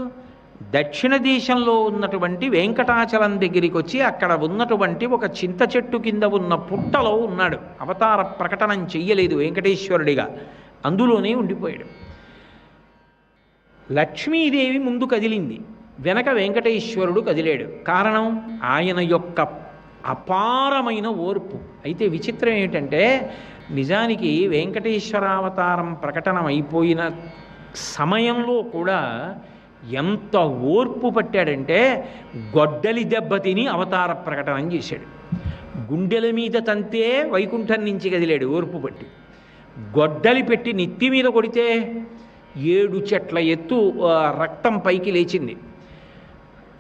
దక్షిణ దేశంలో ఉన్నటువంటి వెంకటాచలం దగ్గరికి వచ్చి అక్కడ ఉన్నటువంటి ఒక చింత చెట్టు కింద ఉన్న పుట్టలో ఉన్నాడు. అవతార ప్రకటనం చెయ్యలేదు వెంకటేశ్వరుడిగా, అందులోనే ఉండిపోయాడు. లక్ష్మీదేవి ముందు కదిలింది, వెనక వెంకటేశ్వరుడు కదిలాడు. కారణం ఆయన యొక్క అపారమైన ఓర్పు. అయితే విచిత్రం ఏమిటంటే నిజానికి వెంకటేశ్వరావతారం ప్రకటనం అయిపోయిన సమయంలో కూడా ఎంత ఓర్పు పట్టాడంటే గొడ్డలి దెబ్బతిని అవతార ప్రకటన చేశాడు. గుండెల మీద తంతే వైకుంఠం నుంచి కదిలాడు ఓర్పు పట్టి. గొడ్డలి పెట్టి నెత్తి మీద కొడితే 7 చెట్ల ఎత్తు రక్తం పైకి లేచింది.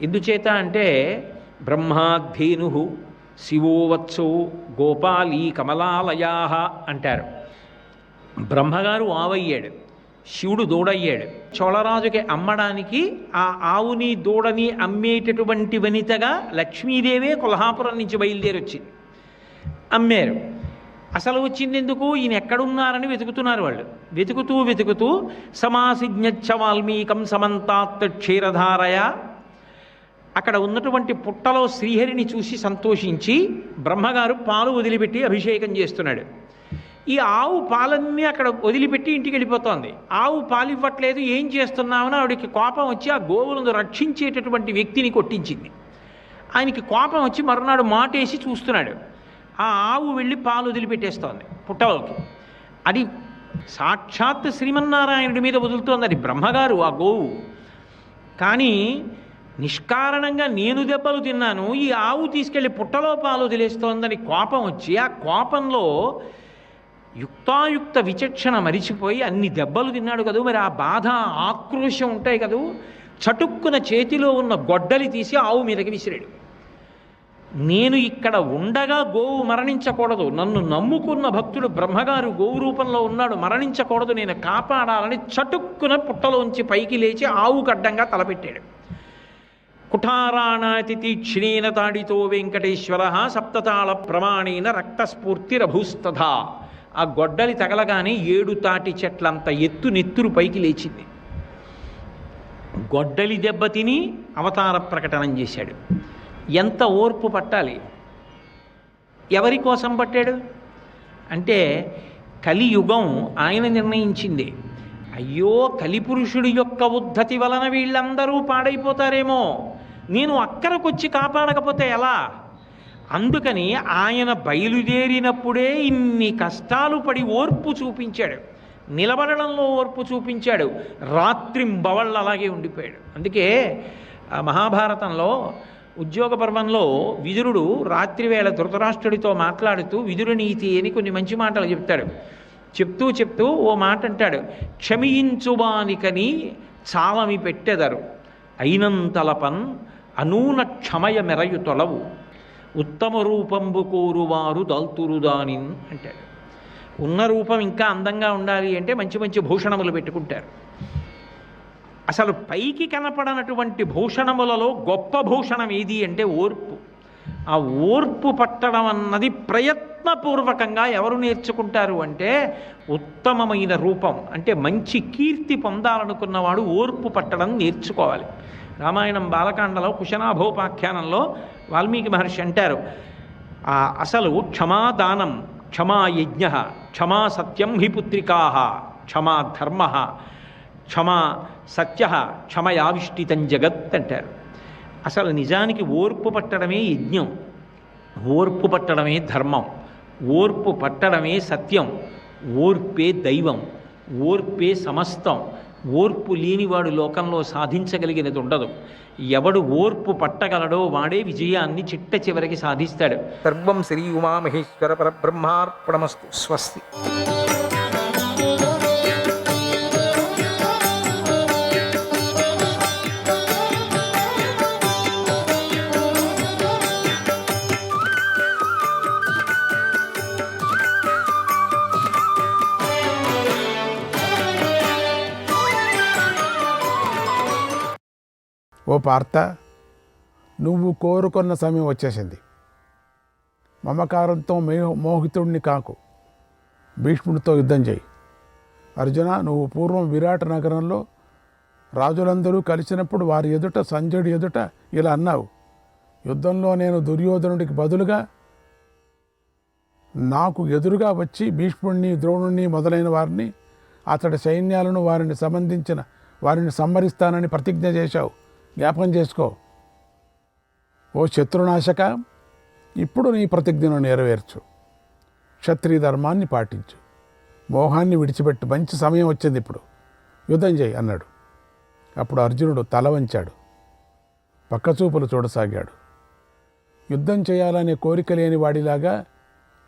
ఎందుచేత అంటే బ్రహ్మాధేను శివోవత్సో గోపాలీ కమలాలయా అంటారు. బ్రహ్మగారు ఆవయ్యాడు, శివుడు దూడయ్యాడు. చోళరాజుకి అమ్మడానికి ఆ ఆవుని దూడని అమ్మేటటువంటి వనితగా లక్ష్మీదేవే కొల్హాపురం నుంచి బయలుదేరి వచ్చింది. అమ్మారు. అసలు వచ్చింది ఎందుకు? ఈయన ఎక్కడున్నారని వెతుకుతున్నారు వాళ్ళు. వెతుకుతూ సమాసిజ్ఞచ్చ వాల్మీకం సమంతాత్ క్షీరధారయ, అక్కడ ఉన్నటువంటి పుట్టలో శ్రీహరిని చూసి సంతోషించి బ్రహ్మగారు పాలు వదిలిపెట్టి అభిషేకం చేస్తున్నాడు. ఈ ఆవు పాలన్నీ అక్కడ వదిలిపెట్టి ఇంటికి వెళ్ళిపోతోంది. ఆవు పాలు ఇవ్వట్లేదు, ఏం చేస్తున్నామని ఆవిడకి కోపం వచ్చి ఆ గోవులను రక్షించేటటువంటి వ్యక్తిని కొట్టించింది. ఆయనకి కోపం వచ్చి మరునాడు మాటేసి చూస్తున్నాడు. ఆ ఆవు వెళ్ళి పాలు వదిలిపెట్టేస్తోంది పుట్టలోకి. అది సాక్షాత్ శ్రీమన్నారాయణుడి మీద వదులుతోంది, అది బ్రహ్మగారు ఆ గోవు. కానీ నిష్కారణంగా నేను దెబ్బలు తిన్నాను, ఈ ఆవు తీసుకెళ్ళి పుట్టలో పాలు వదిలేస్తోందని కోపం వచ్చి ఆ కోపంలో యుక్తాయుక్త విచక్షణ మరిచిపోయి అన్ని దెబ్బలు తిన్నాడు కదూ. మరి ఆ బాధ ఆక్రోశం ఉంటాయి కదూ. చటుక్కున చేతిలో ఉన్న గొడ్డలి తీసి ఆవు మీదకి విసిరాడు. నేను ఇక్కడ ఉండగా గోవు మరణించకూడదు, నన్ను నమ్ముకున్న భక్తుడు బ్రహ్మగారు గోవు రూపంలో ఉన్నాడు, మరణించకూడదు, నేను కాపాడాలని చటుక్కున పుట్టలోంచి పైకి లేచి ఆవు గడ్డంగా తలపెట్టాడు. కుఠారాణాతి తీక్షణేన తాడితో వెంకటేశ్వర సప్తతాళ ప్రమాణేన రక్తస్ఫూర్తిరభూస్తథా. ఆ గొడ్డలి తగలగానే 7 తాటి చెట్లంత ఎత్తు నెత్తురు పైకి లేచింది. గొడ్డలి దెబ్బతిని అవతార ప్రకటనం చేశాడు. ఎంత ఓర్పు పట్టాలి! ఎవరి కోసం పట్టాడు అంటే కలియుగం ఆయన నిర్ణయించింది. అయ్యో, కలిపురుషుడి యొక్క ఉద్ధతి వలన వీళ్ళందరూ పాడైపోతారేమో, నేను అక్కడికొచ్చి కాపాడకపోతే ఎలా? అందుకని ఆయన బయలుదేరినప్పుడే ఇన్ని కష్టాలు పడి ఓర్పు చూపించాడు. నిలబడడంలో ఓర్పు చూపించాడు. రాత్రింబవళ్ళు అలాగే ఉండిపోయాడు. అందుకే మహాభారతంలో ఉద్యోగ పర్వంలో విదురుడు రాత్రివేళ ధృతరాష్ట్రుడితో మాట్లాడుతూ విదుర నీతి అని కొన్ని మంచి మాటలు చెప్తాడు. చెప్తూ ఓ మాట అంటాడు, క్షమించువానికని చాలమి పెట్టెదరు అయినంతలపన్ అనూన క్షమయ మెరయు తొలవు ఉత్తమ రూపంబు కోరువారు దల్తురుదానిన్ అంటాడు. ఉన్న రూపం ఇంకా అందంగా ఉండాలి అంటే మంచి మంచి భూషణములు పెట్టుకుంటారు. అసలు పైకి కనపడనటువంటి భూషణములలో గొప్ప భూషణం ఏది అంటే ఓర్పు. ఆ ఓర్పు పట్టడం అన్నది ప్రయత్నపూర్వకంగా ఎవరు నేర్చుకుంటారు అంటే ఉత్తమమైన రూపం అంటే మంచి కీర్తి పొందాలనుకున్నవాడు ఓర్పు పట్టడం నేర్చుకోవాలి. రామాయణం బాలకాండలో కుశనాభోపాఖ్యానంలో వాల్మీకి మహర్షి అంటారు, అసలు క్షమాదానం, క్షమాయజ్ఞ, క్షమా సత్యం హి పుత్రికా, క్షమా ధర్మ, క్షమా సత్య, క్షమయావిష్టితం జగత్ అంటారు. అసలు నిజానికి ఓర్పు పట్టడమే యజ్ఞం, ఓర్పు పట్టడమే ధర్మం, ఓర్పు పట్టడమే సత్యం, ఓర్పే దైవం, ఓర్పే సమస్తం. ఓర్పు లేనివాడు లోకంలో సాధించగలిగినది ఉండదు. ఎవడు ఓర్పు పట్టగలడో వాడే విజయాన్ని చిట్ట చివరికి సాధిస్తాడు. సర్వం శ్రీ ఉమామహేశ్వర పరబ్రహ్మార్పణమస్తు. స్వస్తి. ఓ పార్థ, నువ్వు కోరుకున్న సమయం వచ్చేసింది. మమకారంతో మోహితుడిని కాకు, భీష్ముడితో యుద్ధం చేయి. అర్జున, నువ్వు పూర్వం విరాట నగరంలో రాజులందరూ కలిసినప్పుడు వారి ఎదుట, సంజయుడి ఎదుట ఇలా అన్నావు, యుద్ధంలో నేను దుర్యోధనుడికి బదులుగా నాకు ఎదురుగా వచ్చి భీష్ముడిని, ద్రోణుడిని మొదలైన వారిని, అతడి సైన్యాలను వారిని సంహరిస్తానని ప్రతిజ్ఞ చేశావు. జ్ఞాపకం చేసుకో. ఓ శత్రునాశక, ఇప్పుడు నీ ప్రతిజ్ఞను నెరవేర్చు. క్షత్రియ ధర్మాన్ని పాటించు. మోహాన్ని విడిచిపెట్టు. మంచి సమయం వచ్చింది, ఇప్పుడు యుద్ధం చేయి అన్నాడు. అప్పుడు అర్జునుడు తల వంచాడు, పక్కచూపులు చూడసాగాడు. యుద్ధం చేయాలనే కోరిక లేని వాడిలాగా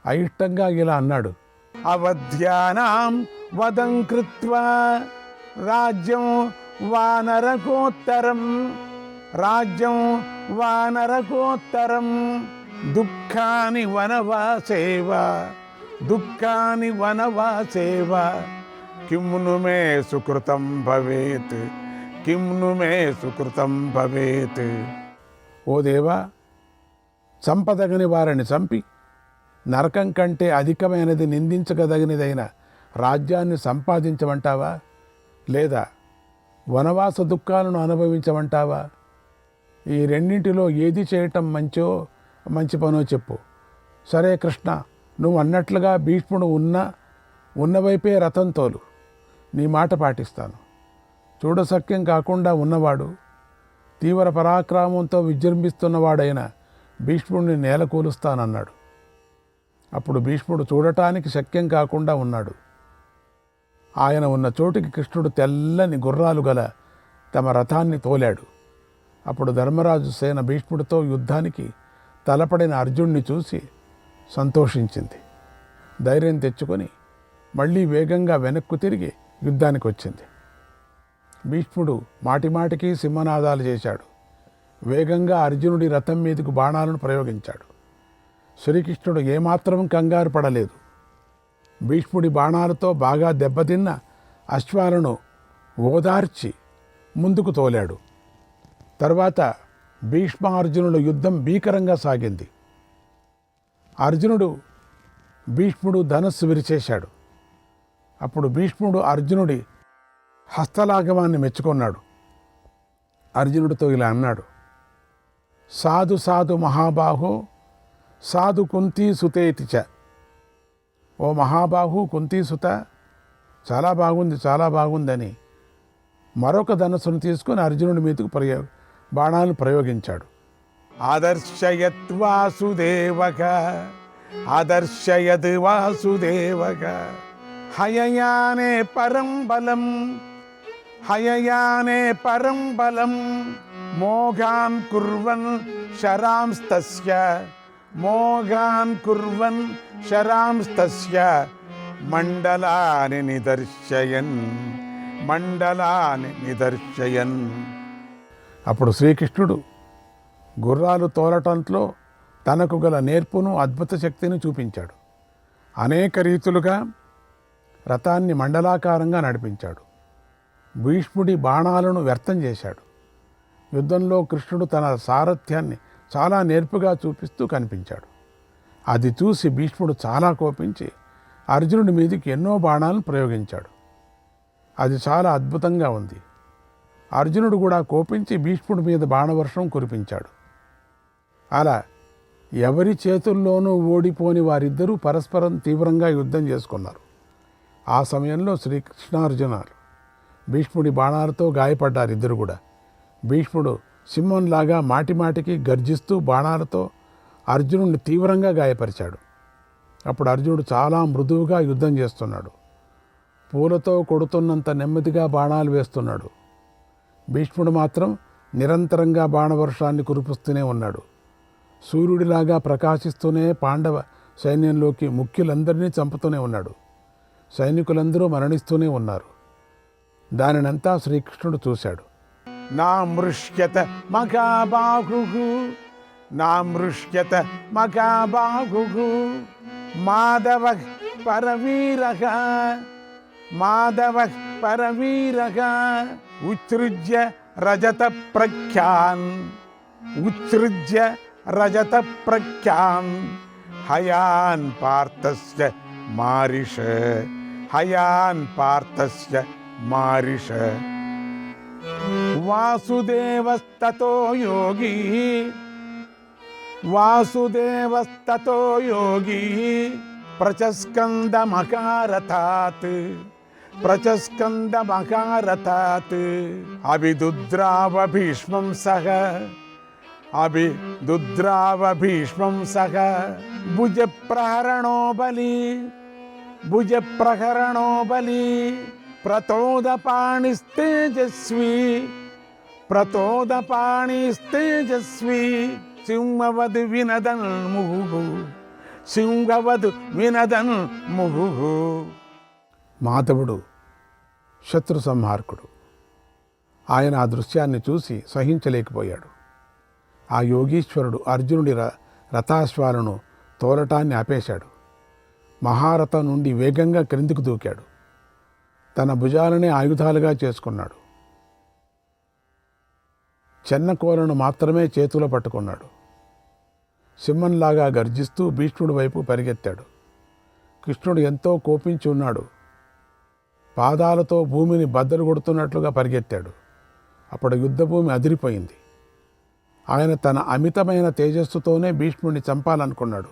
అయిష్టంగా ఇలా అన్నాడు, అవధ్యానాం వదం కృత్వా రాజ్యం వానరకోత్తరం దుఃఖాని వనవాసేవ కిమ్ను మే సుకృతం భవేత్. ఓ దేవా, చంపదగని వారిని చంపి నరకం కంటే అధికమైనది, నిందించగదగినదైన రాజ్యాన్ని సంపాదించమంటావా, లేదా వనవాస దుఃఖాలను అనుభవించమంటావా? ఈ రెండింటిలో ఏది చేయటం మంచి పనో చెప్పు. సరే కృష్ణ, నువ్వు అన్నట్లుగా భీష్ముడు ఉన్నవైపే రథం తోలు. నీ మాట పాటిస్తాను. చూడసఖ్యం కాకుండా ఉన్నవాడు, తీవ్ర పరాక్రమంతో విజృంభిస్తున్నవాడైన భీష్ముడిని నేలకూలుస్తానన్నాడు. అప్పుడు భీష్ముడు చూడటానికి శక్యం కాకుండా ఉన్నాడు. ఆయన ఉన్న చోటికి కృష్ణుడు తెల్లని గుర్రాలు గల తమ రథాన్ని తోలాడు. అప్పుడు ధర్మరాజు సేన భీష్ముడితో యుద్ధానికి తలపడిన అర్జునుడిని చూసి సంతోషించింది. ధైర్యం తెచ్చుకొని మళ్ళీ వేగంగా వెనక్కు తిరిగి యుద్ధానికి వచ్చింది. భీష్ముడు మాటిమాటికి సింహనాదాలు చేశాడు. వేగంగా అర్జునుడి రథం మీదకు బాణాలను ప్రయోగించాడు. శ్రీకృష్ణుడు ఏమాత్రం కంగారు పడలేదు. భీష్ముడి బాణాలతో బాగా దెబ్బతిన్న అశ్వాలను ఓదార్చి ముందుకు తోలాడు. తర్వాత భీష్మార్జునుల యుద్ధం భీకరంగా సాగింది. భీష్ముడు ధనస్సు విరిచేశాడు. అప్పుడు భీష్ముడు అర్జునుడి హస్తలాఘవాన్ని మెచ్చుకున్నాడు. అర్జునుడితో ఇలా అన్నాడు, సాధు మహాబాహో సాధు కుంతీసుతేతిచ. ఓ మహాబాహు, కుంతీసుత, చాలా బాగుందని మరొక ధనస్సును తీసుకొని అర్జునుడి మీదకు బాణాలను ప్రయోగించాడు. ఆదర్శయద్ వాసుదేవక హయయానే పరం బలం మోఘాన్ కుర్వన్ శరాంస్తస్య మండలాని నిదర్శయన్. అప్పుడు శ్రీకృష్ణుడు గుర్రాలు తోలటంలో తనకు గల నేర్పును, అద్భుత శక్తిని చూపించాడు. అనేక రీతులుగా రథాన్ని మండలాకారంగా నడిపించాడు. భీష్ముడి బాణాలను వ్యర్థం చేశాడు. యుద్ధంలో కృష్ణుడు తన సారథ్యాన్ని చాలా నేర్పుగా చూపిస్తూ కనిపించాడు. అది చూసి భీష్ముడు చాలా కోపించి అర్జునుడి మీదకి ఎన్నో బాణాలను ప్రయోగించాడు. అది చాలా అద్భుతంగా ఉంది. అర్జునుడు కూడా కోపించి భీష్ముడి మీద బాణవర్షం కురిపించాడు. అలా ఎవరి చేతుల్లోనూ ఓడిపోని వారిద్దరూ పరస్పరం తీవ్రంగా యుద్ధం చేసుకున్నారు. ఆ సమయంలో శ్రీకృష్ణార్జునాలు భీష్ముడి బాణాలతో గాయపడ్డారు ఇద్దరు కూడా. భీష్ముడు సింహంలాగా మాటిమాటికి గర్జిస్తూ బాణాలతో అర్జునుడిని తీవ్రంగా గాయపరిచాడు. అప్పుడు అర్జునుడు చాలా మృదువుగా యుద్ధం చేస్తున్నాడు. పూలతో కొడుతున్నంత నెమ్మదిగా బాణాలు వేస్తున్నాడు. భీష్ముడు మాత్రం నిరంతరంగా బాణవర్షాన్ని కురిపిస్తూనే ఉన్నాడు. సూర్యుడిలాగా ప్రకాశిస్తూనే పాండవ సైన్యంలోకి ముఖ్యులందరినీ చంపుతూనే ఉన్నాడు. సైనికులందరూ మరణిస్తూనే ఉన్నారు. దానినంతా శ్రీకృష్ణుడు చూశాడు. నా మృష్యత మఖాబాహు, నా మృష్యత మఖాబాహు, మాధవ పరవీరః, మాధవ పరవీరః, ఉత్సృజ్య రజత ప్రఖ్యాన్, ఉత్సృజ్య రజత ప్రఖ్యాన్, హయాన్ పార్థస్య మారిష, హయాన్ పార్థస్య మారిష. వాసుదేవస్తతో యోగి, వాసుదేవస్తతో యోగి, ప్రచస్కందమకారతాత్, ప్రచస్కందమకారతాత్, అభిదుద్రావ భీష్మం సహ, అభిదుద్రావ భీష్మం సహ, భుజ ప్రహరణో బలి, భుజ ప్రహరణో బలి, ప్రతోదపాణిస్తేజస్వి, ప్రతోదపాణిస్తేజస్వి, సింహవద్ వినదన్ ముహు, సింహవద్ వినదన్ ముహు. మాధవుడు శత్రు సంహారకుడు. ఆయన ఆ దృశ్యాన్ని చూసి సహించలేకపోయాడు. ఆ యోగీశ్వరుడు అర్జునుడి రథాశ్వాలను తోలటాన్ని ఆపేశాడు. మహారథం నుండి వేగంగా క్రిందికి దూకాడు. తన భుజాలనే ఆయుధాలుగా చేసుకున్నాడు. చెన్నకోలను మాత్రమే చేతిలో పట్టుకున్నాడు. సింహంలాగా గర్జిస్తూ భీష్ముడి వైపు పరిగెత్తాడు. కృష్ణుడు ఎంతో కోపించి ఉన్నాడు. పాదాలతో భూమిని బద్దలు కొడుతున్నట్లుగా పరిగెత్తాడు. అప్పుడు యుద్ధభూమి అదిరిపోయింది. ఆయన తన అమితమైన తేజస్సుతోనే భీష్ముడిని చంపాలనుకున్నాడు.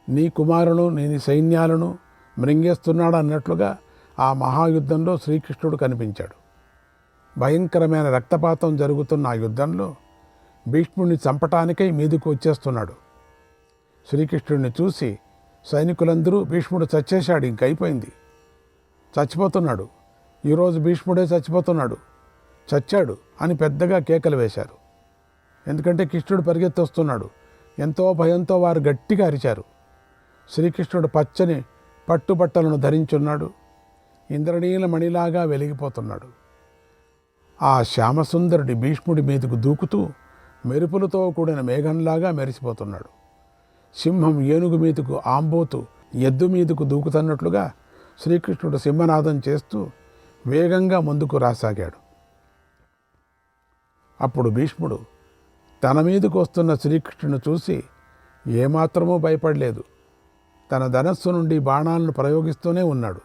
నీ కుమారులను నీ సైన్యాలను మృంగేస్తున్నాడు అన్నట్లుగా ఆ మహాయుద్ధంలో శ్రీకృష్ణుడు కనిపించాడు. భయంకరమైన రక్తపాతం జరుగుతున్న ఆ యుద్ధంలో భీష్ముడిని చంపటానికై మీదకు వచ్చేస్తున్నాడు. శ్రీకృష్ణుడిని చూసి సైనికులందరూ భీష్ముడు చచ్చేశాడు, ఇంకైపోయింది, చచ్చిపోతున్నాడు, ఈరోజు భీష్ముడే చచ్చిపోతున్నాడు, చచ్చాడు అని పెద్దగా కేకలు వేశారు. ఎందుకంటే కృష్ణుడు పరిగెత్తొస్తున్నాడు. ఎంతో భయంతో వారు గట్టిగా అరిచారు. శ్రీకృష్ణుడు పచ్చని పట్టుబట్టలను ధరించున్నాడు. ఇంద్రనీల మణిలాగా వెలిగిపోతున్నాడు. ఆ శ్యామసుందరుడి భీష్ముడి మీదకు దూకుతూ మెరుపులతో కూడిన మేఘంలాగా మెరిసిపోతున్నాడు. సింహం ఏనుగు మీదకు ఆంబోతు ఎద్దు మీదకు దూకుతున్నట్లుగా శ్రీకృష్ణుడు సింహనాదం చేస్తూ వేగంగా ముందుకు రాసాగాడు. అప్పుడు భీష్ముడు తన మీదకు వస్తున్న శ్రీకృష్ణుని చూసి ఏమాత్రమూ భయపడలేదు. తన ధనస్సు నుండి బాణాలను ప్రయోగిస్తూనే ఉన్నాడు.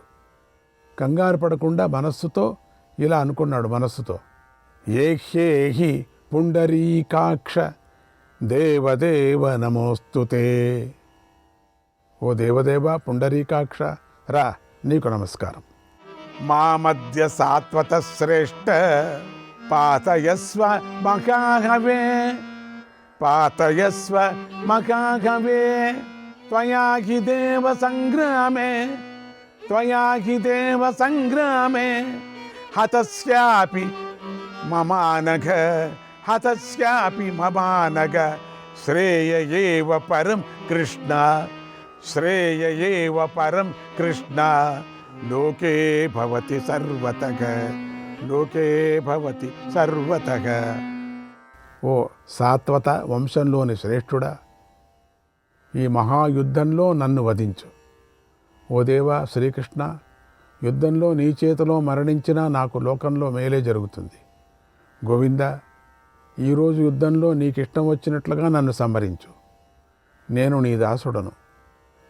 కంగారు పడకుండా మనస్సుతో ఇలా అనుకున్నాడు. మనస్సుతో ఏహ్యేహి పుండరీకాక్ష దేవదేవ నమోస్తుతే. ఓ దేవదేవ పుండరీకాక్ష, రా, నీకు నమస్కారం. మా మధ్య సాత్వత శ్రేష్ఠ పాతయస్వ మకాహవే, పాతయస్వ మకాహవే, త్వయా హి దేవ సంగ్రామే, త్వయా హి దేవ సంగ్రామే, హతస్యాపి మమానఘ, హతస్యాపి మమానఘ, శ్రేయ ఏవ పరం కృష్ణ, శ్రేయ ఏవ పరం కృష్ణ, లోకే భవతి సర్వతః, లోకే భవతి సర్వతః. ఓ సాత్వత వంశంలోని శ్రేష్ఠుడా, ఈ మహాయుద్ధంలో నన్ను వధించు. ఓ దేవా శ్రీకృష్ణ, యుద్ధంలో నీ చేతిలో మరణించినా నాకు లోకంలో మేలే జరుగుతుంది. గోవింద, ఈరోజు యుద్ధంలో నీకిష్టం వచ్చినట్లుగా నన్ను సంహరించు. నేను నీ దాసుడను.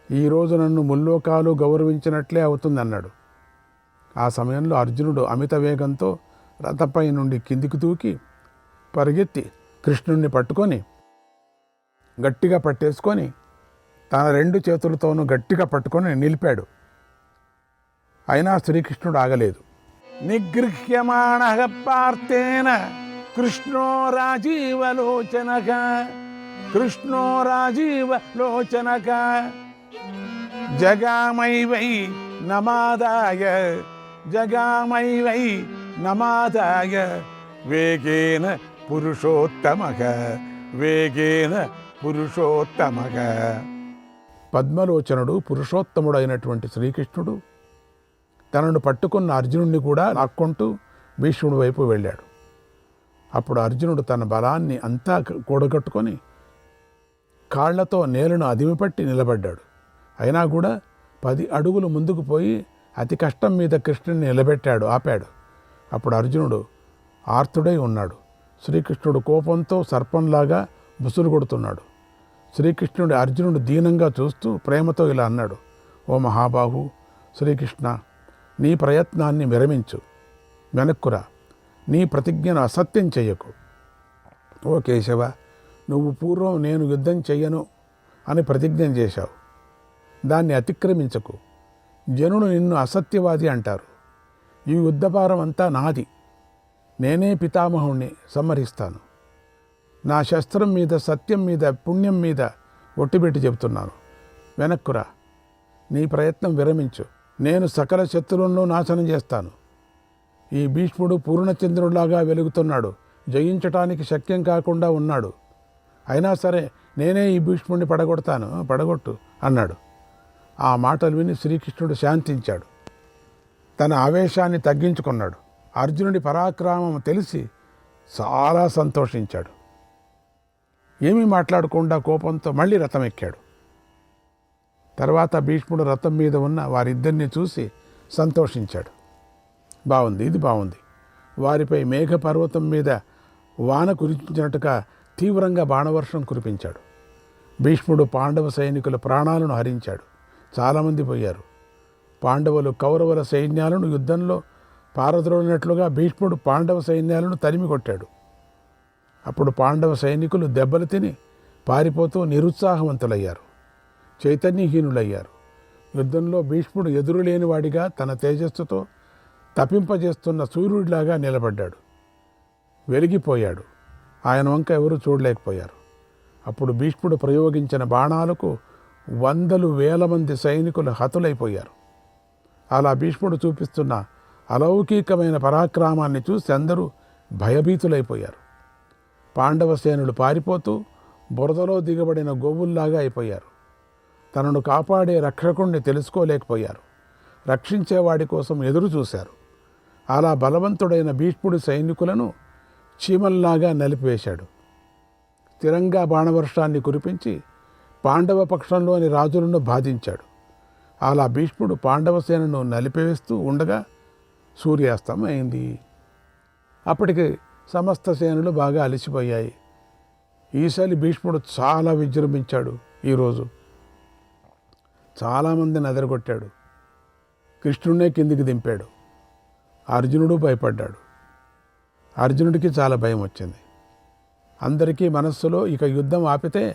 ఈరోజు నన్ను ముల్లోకాలు గౌరవించినట్లే అవుతుందన్నాడు. ఆ సమయంలో అర్జునుడు అమిత వేగంతో రథపై నుండి కిందికి దూకి పరిగెత్తి కృష్ణుణ్ణి పట్టుకొని గట్టిగా పట్టేసుకొని తన రెండు చేతులతోనూ గట్టిగా పట్టుకొని నిలిపాడు. అయినా శ్రీకృష్ణుడు ఆగలేదు. నిగృహ్యమాణః పార్థేన కృష్ణో రాజీవలోచనః, కృష్ణో రాజీవలోచనః, జగామైవై నమాదాయ, జగామైవై నమాదాయ, వేగేన పురుషోత్తమః వేగేన పురుషోత్తమః. పద్మలోచనుడు పురుషోత్తముడైనటువంటి శ్రీకృష్ణుడు తనను పట్టుకున్న అర్జునుడిని కూడా లాక్కుంటూ భీష్ముడి వైపు వెళ్ళాడు. అప్పుడు అర్జునుడు తన బలాన్ని అంతా కూడగట్టుకొని కాళ్లతో నేలను అదిమిపట్టి నిలబడ్డాడు. అయినా కూడా 10 అడుగులు ముందుకు పోయి అతి కష్టం మీద కృష్ణుని నిలబెట్టాడు, ఆపాడు. అప్పుడు అర్జునుడు ఆర్తుడై ఉన్నాడు. శ్రీకృష్ణుడు కోపంతో సర్పంలాగా బుసులు కొడుతున్నాడు. శ్రీకృష్ణుడు అర్జునుడు దీనంగా చూస్తూ ప్రేమతో ఇలా అన్నాడు, ఓ మహాబాహు శ్రీకృష్ణ, నీ ప్రయత్నాన్ని విరమించు, వెనక్కురా, నీ ప్రతిజ్ఞను అసత్యం చెయ్యకు. ఓ కేశవ, నువ్వు పూర్వం నేను యుద్ధం చెయ్యను అని ప్రతిజ్ఞ చేశావు. దాన్ని అతిక్రమించకు. జనులు నిన్ను అసత్యవాది అంటారు. ఈ యుద్ధభారం అంతా నాది. నేనే పితామహుణ్ణి సంహరిస్తాను. నా శస్త్రం మీద, సత్యం మీద, పుణ్యం మీద ఒట్టిపెట్టి చెబుతున్నాను. వెనక్కురా, నీ ప్రయత్నం విరమించు. నేను సకల శత్రువులను నాశనం చేస్తాను. ఈ భీష్ముడు పూర్ణచంద్రుడిలాగా వెలుగుతున్నాడు, జయించటానికి శక్యం కాకుండా ఉన్నాడు. అయినా సరే నేనే ఈ భీష్ముడిని పడగొడతాను, పడగొట్టు అన్నాడు. ఆ మాటలు విని శ్రీకృష్ణుడు శాంతించాడు. తన ఆవేశాన్ని తగ్గించుకున్నాడు. అర్జునుడి పరాక్రమం తెలిసి చాలా సంతోషించాడు. ఏమీ మాట్లాడకుండా కోపంతో మళ్ళీ రథం ఎక్కాడు. తర్వాత భీష్ముడు రథం మీద ఉన్న వారిద్దరిని చూసి సంతోషించాడు. బాగుంది, ఇది బాగుంది. వారిపై మేఘపర్వతం మీద వాన కురిపించినట్టుగా తీవ్రంగా బాణవర్షం కురిపించాడు. భీష్ముడు పాండవ సైనికుల ప్రాణాలను హరించాడు. చాలామంది పోయారు. పాండవులు కౌరవుల సైన్యాలను యుద్ధంలో పారద్రోలినట్లుగా భీష్ముడు పాండవ సైన్యాలను తరిమి కొట్టాడు. అప్పుడు పాండవ సైనికులు దెబ్బలు తిని పారిపోతూ నిరుత్సాహవంతులయ్యారు, చైతన్యహీనులయ్యారు. యుద్ధంలో భీష్ముడు ఎదురులేని వాడిగా తన తేజస్సుతో తపింపజేస్తున్న సూర్యుడిలాగా నిలబడ్డాడు. వెలిగిపోయాడు. ఆయన వంక ఎవరూ చూడలేకపోయారు. అప్పుడు భీష్ముడు ప్రయోగించిన బాణాలకు 100,000 మంది సైనికులు హతులైపోయారు. అలా భీష్ముడు చూపిస్తున్న అలౌకికమైన పరాక్రమాన్ని చూసి అందరూ భయభీతులైపోయారు. పాండవ సేనులు పారిపోతూ బురదలో దిగబడిన గోవుల్లాగా అయిపోయారు. తనను కాపాడే రక్షకుణ్ణి తెలుసుకోలేకపోయారు. రక్షించేవాడి కోసం ఎదురు చూశారు. అలా బలవంతుడైన భీష్ముడి సైనికులను చీమల్లాగా నలిపివేశాడు. స్థిరంగా బాణవర్షాన్ని కురిపించి పాండవ పక్షంలోని రాజులను బాధించాడు. అలా భీష్ముడు పాండవ సేనను నలిపివేస్తూ ఉండగా సూర్యాస్తమయం అయింది. అప్పటికి సమస్త సేనలు బాగా అలసిపోయాయి. ఈసారి భీష్ముడు చాలా విజృంభించాడు. ఈరోజు చాలామందిని ఎదరగొట్టాడు. కృష్ణుడినే కిందికి దింపాడు. అర్జునుడు భయపడ్డాడు. అర్జునుడికి చాలా భయం వచ్చింది. అందరికీ మనస్సులో ఇక యుద్ధం ఆపితే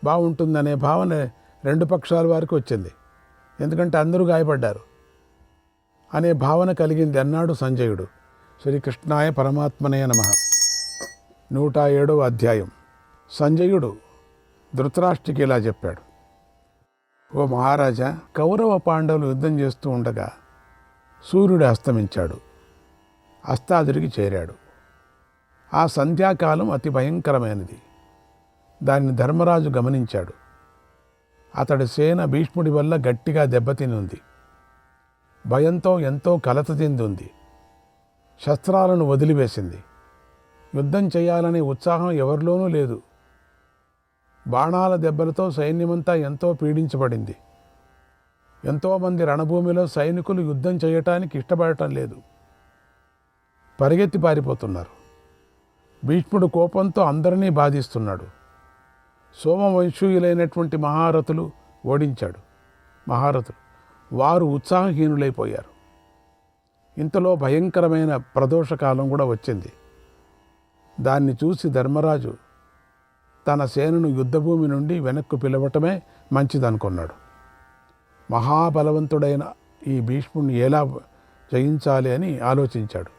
బాగుంటుందనే భావన 2 పక్షాల వారికి వచ్చింది. ఎందుకంటే అందరూ గాయపడ్డారు అనే భావన కలిగింది అన్నాడు సంజయుడు. శ్రీకృష్ణాయ పరమాత్మనే నమః. 107వ అధ్యాయం. సంజయుడు ధృతరాష్ట్రుడికి ఇలా చెప్పాడు, ఓ మహారాజా, కౌరవ పాండవులు యుద్ధం చేస్తూ ఉండగా సూర్యుడు అస్తమించాడు, అస్తాదురికి చేరాడు. ఆ సంధ్యాకాలం అతి భయంకరమైనది. దాన్ని ధర్మరాజు గమనించాడు. అతడి సేన భీష్ముడి వల్ల గట్టిగా దెబ్బతిని ఉంది. భయంతో ఎంతో కలత చెంది ఉంది. శస్త్రాలను వదిలివేసింది. యుద్ధం చేయాలనే ఉత్సాహం ఎవరిలోనూ లేదు. బాణాల దెబ్బలతో సైన్యమంతా ఎంతో పీడించబడింది. ఎంతోమంది రణభూమిలో సైనికులు యుద్ధం చేయటానికి ఇష్టపడటం లేదు, పరిగెత్తి పారిపోతున్నారు. భీష్ముడు కోపంతో అందరినీ బాధిస్తున్నాడు. సోమవంశీయులైనటువంటి మహారథులు ఓడించాడు. వారు ఉత్సాహహీనులైపోయారు. ఇంతలో భయంకరమైన ప్రదోషకాలం కూడా వచ్చింది. దాన్ని చూసి ధర్మరాజు తన సేనను యుద్ధభూమి నుండి వెనక్కు పిలవటమే మంచిదనుకున్నాడు. మహాబలవంతుడైన ఈ భీష్ముడిని ఎలా జయించాలి అని ఆలోచించాడు.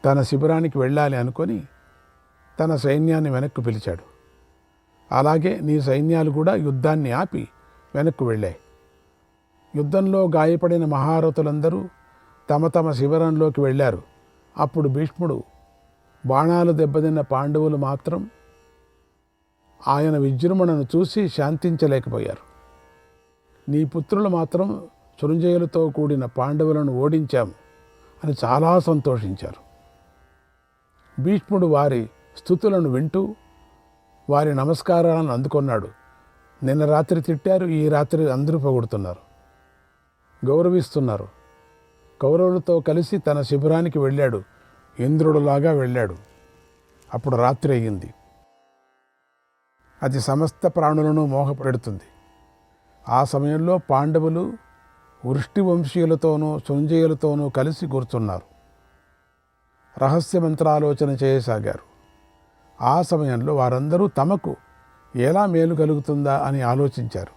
తన శిబిరానికి వెళ్ళాలి అనుకొని తన సైన్యాన్ని వెనక్కు పిలిచాడు. అలాగే నీ సైన్యాలు కూడా యుద్ధాన్ని ఆపి వెనక్కు వెళ్ళాయి. యుద్ధంలో గాయపడిన మహారథులందరూ తమ తమ శిబిరంలోకి వెళ్ళారు. అప్పుడు భీష్ముడు బాణాలు దెబ్బతిన్న పాండవులు మాత్రం ఆయన విజృంభణను చూసి శాంతించలేకపోయారు. నీ పుత్రులు మాత్రం సృంజయులతో కూడిన పాండవులను ఓడించాము అని చాలా సంతోషించారు. భీష్ముడు వారి స్తుతులను వింటూ వారి నమస్కారాలను అందుకున్నాడు. నిన్న రాత్రి తిట్టారు, ఈ రాత్రి అందరూ పొగుడుతున్నారు, గౌరవిస్తున్నారు. కౌరవులతో కలిసి తన శిబిరానికి వెళ్ళాడు, ఇంద్రుడులాగా వెళ్ళాడు. అప్పుడు రాత్రి అయ్యింది. అది సమస్త ప్రాణులను మోహపెడుతుంది. ఆ సమయంలో పాండవులు వృష్టి వంశీయులతోనూ సంజయులతోనూ కలిసి కూర్చున్నారు. రహస్య మంత్రాలోచన చేయసాగారు. ఆ సమయంలో వారందరూ తమకు ఎలా మేలు కలుగుతుందా అని ఆలోచించారు.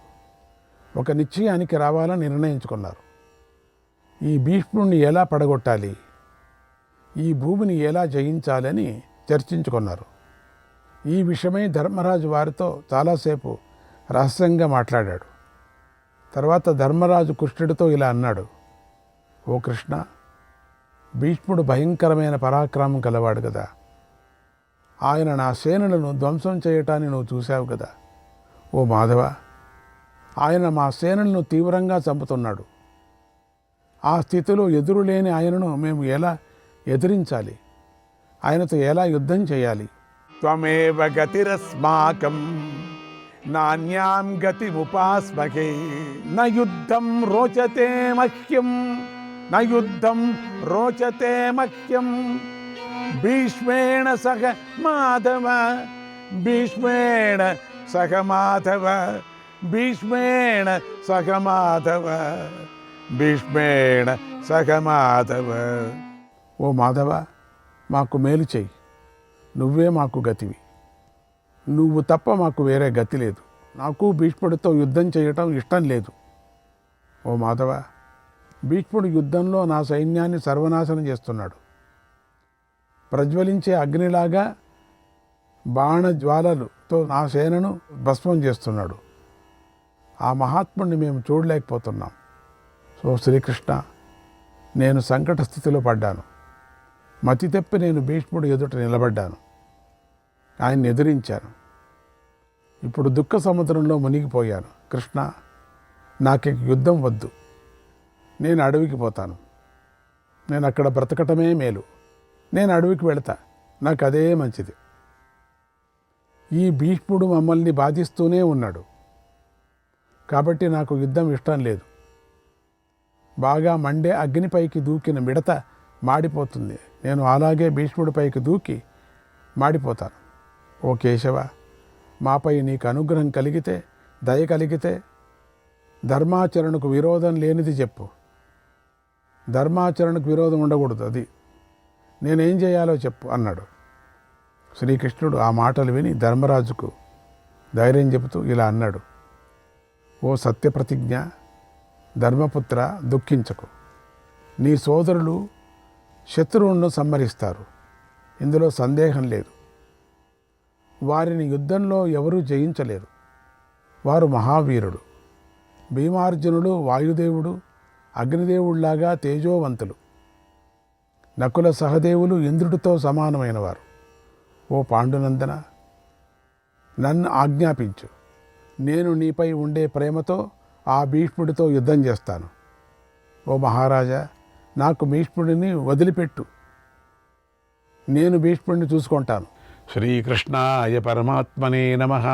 ఒక నిశ్చయానికి రావాలని నిర్ణయించుకున్నారు. ఈ భీష్ముడిని ఎలా పడగొట్టాలి, ఈ భూమిని ఎలా జయించాలని చర్చించుకున్నారు. ఈ విషయమై ధర్మరాజు వారితో చాలాసేపు రహస్యంగా మాట్లాడాడు. తర్వాత ధర్మరాజు కృష్ణుడితో ఇలా అన్నాడు, ఓ కృష్ణ, భీష్ముడు భయంకరమైన పరాక్రమం కలవాడు కదా. ఆయన నా సేనలను ధ్వంసం చేయటాన్ని నువ్వు చూశావు కదా. ఓ మాధవ, ఆయన మా సేనలను తీవ్రంగా చంపుతున్నాడు. ఆ స్థితిలో ఎదురులేని ఆయనను మేము ఎలా ఎదిరించాలి, ఆయనతో ఎలా యుద్ధం చేయాలి? త్వమేవ గతిరస్మాకం నాన్యాం గతిముపాస్మహే న యుద్ధం రోచతే మహ్యం న యుద్ధం రోచతే మహ్యం భీష్మేణ సహ మాధవ భీష్మేణ సహ మాధవ భీష్మేణ సహ మాధవ భీష్మేణ సహ మాధవ. ఓ మాధవ, మాకు మేలు చెయ్యి, నువ్వే మాకు గతివి. నువ్వు తప్ప మాకు వేరే గతి లేదు. నాకు భీష్ముడితో యుద్ధం చేయటం ఇష్టం లేదు. ఓ మాధవ, భీష్ముడు యుద్ధంలో నా సైన్యాన్ని సర్వనాశనం చేస్తున్నాడు. ప్రజ్వలించే అగ్నిలాగా బాణజ్వాలలతో నా సేనను భస్మం చేస్తున్నాడు. ఆ మహాత్ముడిని మేము చూడలేకపోతున్నాం. సో శ్రీకృష్ణ, నేను సంకట స్థితిలో పడ్డాను. మతి తెప్పి నేను భీష్ముడు ఎదుట నిలబడ్డాను. ఆయన్ని ఎదిరించాను. ఇప్పుడు దుఃఖ సముద్రంలో మునిగిపోయాను. కృష్ణ, నాకు యుద్ధం వద్దు. నేను అడవికి పోతాను. నేను అక్కడ బ్రతకటమే మేలు. నేను అడవికి వెళతా, నాకు అదే మంచిది. ఈ భీష్ముడు మమ్మల్ని బాధిస్తూనే ఉన్నాడు కాబట్టి నాకు యుద్ధం ఇష్టం లేదు. బాగా మండే అగ్నిపైకి దూకిన మిడత మాడిపోతుంది. నేను అలాగే భీష్ముడిపైకి దూకి మాడిపోతాను. ఓ కేశవ, మాపై నీకు అనుగ్రహం కలిగితే, దయ కలిగితే ధర్మాచరణకు విరోధం లేనిది చెప్పు. ధర్మాచరణకు విరోధం ఉండకూడదు, అది నేనేం చేయాలో చెప్పు అన్నాడు. శ్రీకృష్ణుడు ఆ మాటలు విని ధర్మరాజుకు ధైర్యం చెబుతూ ఇలా అన్నాడు, ఓ సత్యప్రతిజ్ఞ, ధర్మపుత్ర, దుఃఖించకు. నీ సోదరులు శత్రువులను సంహరిస్తారు, ఇందులో సందేహం లేదు. వారిని యుద్ధంలో ఎవరూ జయించలేరు. వారు మహావీరుడు. భీమార్జునుడు వాయుదేవుడు, అగ్నిదేవుళ్లాగా తేజోవంతులు. నకుల సహదేవులు ఇంద్రుడితో సమానమైన వారు. ఓ పాండునందన, నన్ను ఆజ్ఞాపించు. నేను నీపై ఉండే ప్రేమతో ఆ భీష్ముడితో యుద్ధం చేస్తాను. ఓ మహారాజా, నాకు భీష్ముడిని వదిలిపెట్టు. నేను భీష్ముడిని చూసుకుంటాను. శ్రీకృష్ణాయ పరమాత్మనే నమః.